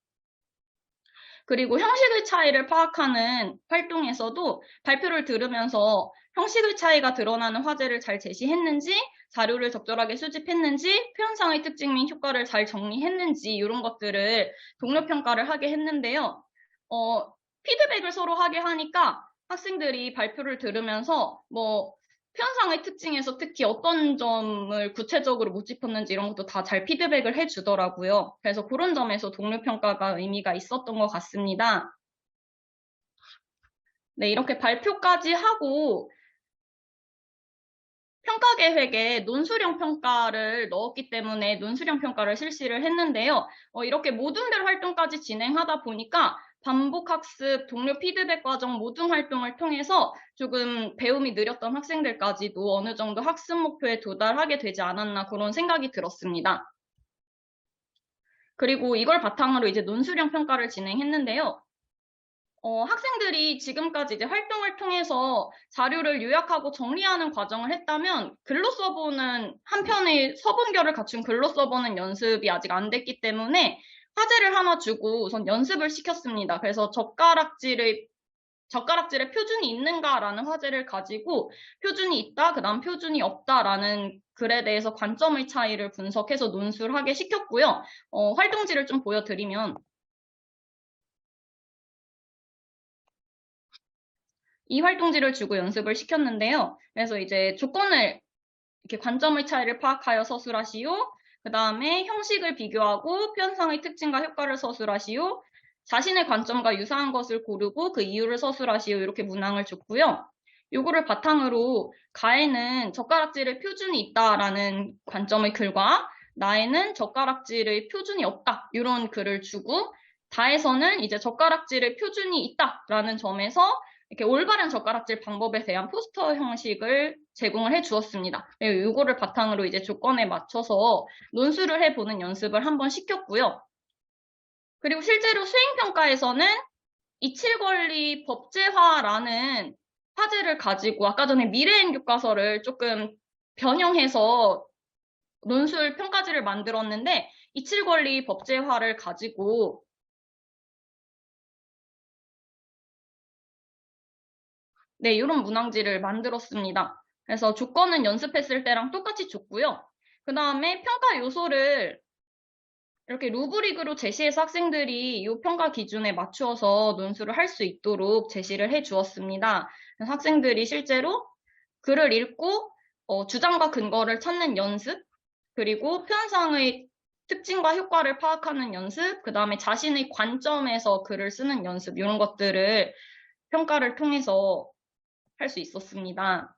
그리고 형식의 차이를 파악하는 활동에서도 발표를 들으면서 형식의 차이가 드러나는 화제를 잘 제시했는지, 자료를 적절하게 수집했는지, 표현상의 특징 및 효과를 잘 정리했는지 이런 것들을 동료 평가를 하게 했는데요. 피드백을 서로 하게 하니까 학생들이 발표를 들으면서 뭐 표현상의 특징에서 특히 어떤 점을 구체적으로 못 짚었는지 이런 것도 다 잘 피드백을 해주더라고요. 그래서 그런 점에서 동료 평가가 의미가 있었던 것 같습니다. 네, 이렇게 발표까지 하고 평가 계획에 논술형 평가를 넣었기 때문에 논술형 평가를 실시를 했는데요. 이렇게 모둠별 활동까지 진행하다 보니까 반복학습, 동료 피드백 과정 모든 활동을 통해서 조금 배움이 느렸던 학생들까지도 어느 정도 학습 목표에 도달하게 되지 않았나 그런 생각이 들었습니다. 그리고 이걸 바탕으로 이제 논술형 평가를 진행했는데요. 학생들이 지금까지 이제 활동을 통해서 자료를 요약하고 정리하는 과정을 했다면 글로 써보는 한편의 서분결을 갖춘 글로 써보는 연습이 아직 안 됐기 때문에 화제를 하나 주고 우선 연습을 시켰습니다. 그래서 젓가락질의 표준이 있는가라는 화제를 가지고 표준이 있다, 그 다음 표준이 없다라는 글에 대해서 관점의 차이를 분석해서 논술하게 시켰고요. 활동지를 좀 보여드리면 이 활동지를 주고 연습을 시켰는데요. 그래서 이제 조건을 이렇게 관점의 차이를 파악하여 서술하시오. 그 다음에 형식을 비교하고 표현상의 특징과 효과를 서술하시오. 자신의 관점과 유사한 것을 고르고 그 이유를 서술하시오. 이렇게 문항을 줬고요. 요거를 바탕으로 가에는 젓가락질의 표준이 있다라는 관점의 글과 나에는 젓가락질의 표준이 없다. 이런 글을 주고 다에서는 이제 젓가락질의 표준이 있다라는 점에서 이렇게 올바른 젓가락질 방법에 대한 포스터 형식을 제공을 해 주었습니다. 이거를 바탕으로 이제 조건에 맞춰서 논술을 해보는 연습을 한번 시켰고요. 그리고 실제로 수행평가에서는 이칠권리 법제화라는 화제를 가지고 아까 전에 미래행 교과서를 조금 변형해서 논술 평가지를 만들었는데 이칠권리 법제화를 가지고 네, 이런 문항지를 만들었습니다. 그래서 조건은 연습했을 때랑 똑같이 줬고요. 그 다음에 평가 요소를 이렇게 루브릭으로 제시해서 학생들이 이 평가 기준에 맞추어서 논술을 할 수 있도록 제시를 해 주었습니다. 그래서 학생들이 실제로 글을 읽고 주장과 근거를 찾는 연습, 그리고 표현상의 특징과 효과를 파악하는 연습, 그 다음에 자신의 관점에서 글을 쓰는 연습, 이런 것들을 평가를 통해서 할 수 있었습니다.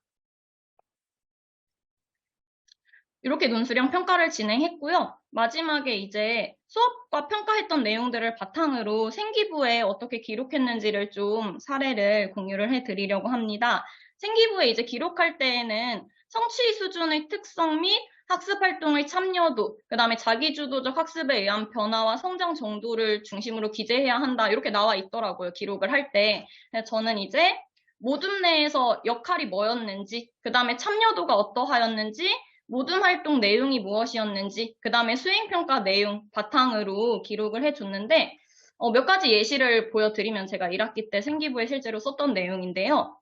이렇게 논술형 평가를 진행했고요. 마지막에 이제 수업과 평가했던 내용들을 바탕으로 생기부에 어떻게 기록했는지를 좀 사례를 공유를 해드리려고 합니다. 생기부에 이제 기록할 때에는 성취 수준의 특성 및 학습 활동의 참여도, 그 다음에 자기주도적 학습에 의한 변화와 성장 정도를 중심으로 기재해야 한다. 이렇게 나와 있더라고요. 기록을 할 때. 저는 이제 모둠 내에서 역할이 뭐였는지, 그 다음에 참여도가 어떠하였는지, 모든 활동 내용이 무엇이었는지, 그 다음에 수행평가 내용 바탕으로 기록을 해줬는데, 몇 가지 예시를 보여드리면 제가 1학기 때 생기부에 실제로 썼던 내용인데요.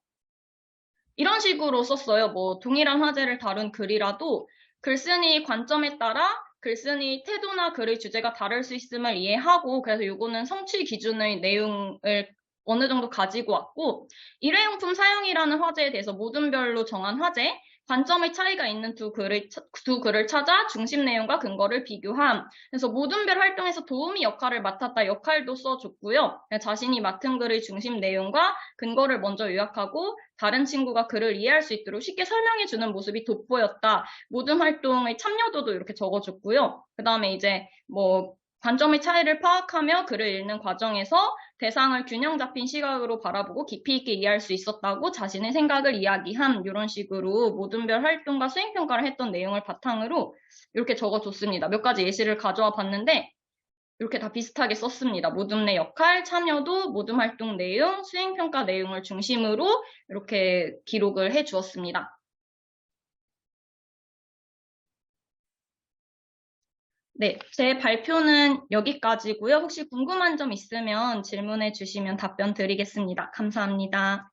이런 식으로 썼어요. 뭐 동일한 화제를 다룬 글이라도 글쓴이 관점에 따라 글쓴이 태도나 글의 주제가 다를 수 있음을 이해하고, 그래서 요거는 성취 기준의 내용을 어느 정도 가지고 왔고, 일회용품 사용이라는 화제에 대해서 모둠별로 정한 화제, 관점의 차이가 있는 두 글을 찾아 중심 내용과 근거를 비교함. 그래서 모둠별 활동에서 도우미 역할을 맡았다 역할도 써줬고요. 자신이 맡은 글의 중심 내용과 근거를 먼저 요약하고 다른 친구가 글을 이해할 수 있도록 쉽게 설명해주는 모습이 돋보였다. 모든 활동의 참여도도 이렇게 적어줬고요. 그 다음에 이제 뭐 관점의 차이를 파악하며 글을 읽는 과정에서 대상을 균형 잡힌 시각으로 바라보고 깊이 있게 이해할 수 있었다고 자신의 생각을 이야기함. 이런 식으로 모든별 활동과 수행평가를 했던 내용을 바탕으로 이렇게 적어줬습니다. 몇 가지 예시를 가져와 봤는데 이렇게 다 비슷하게 썼습니다. 모둠 내 역할, 참여도, 모둠 활동 내용, 수행평가 내용을 중심으로 이렇게 기록을 해 주었습니다. 네, 제 발표는 여기까지고요. 혹시 궁금한 점 있으면 질문해 주시면 답변 드리겠습니다. 감사합니다.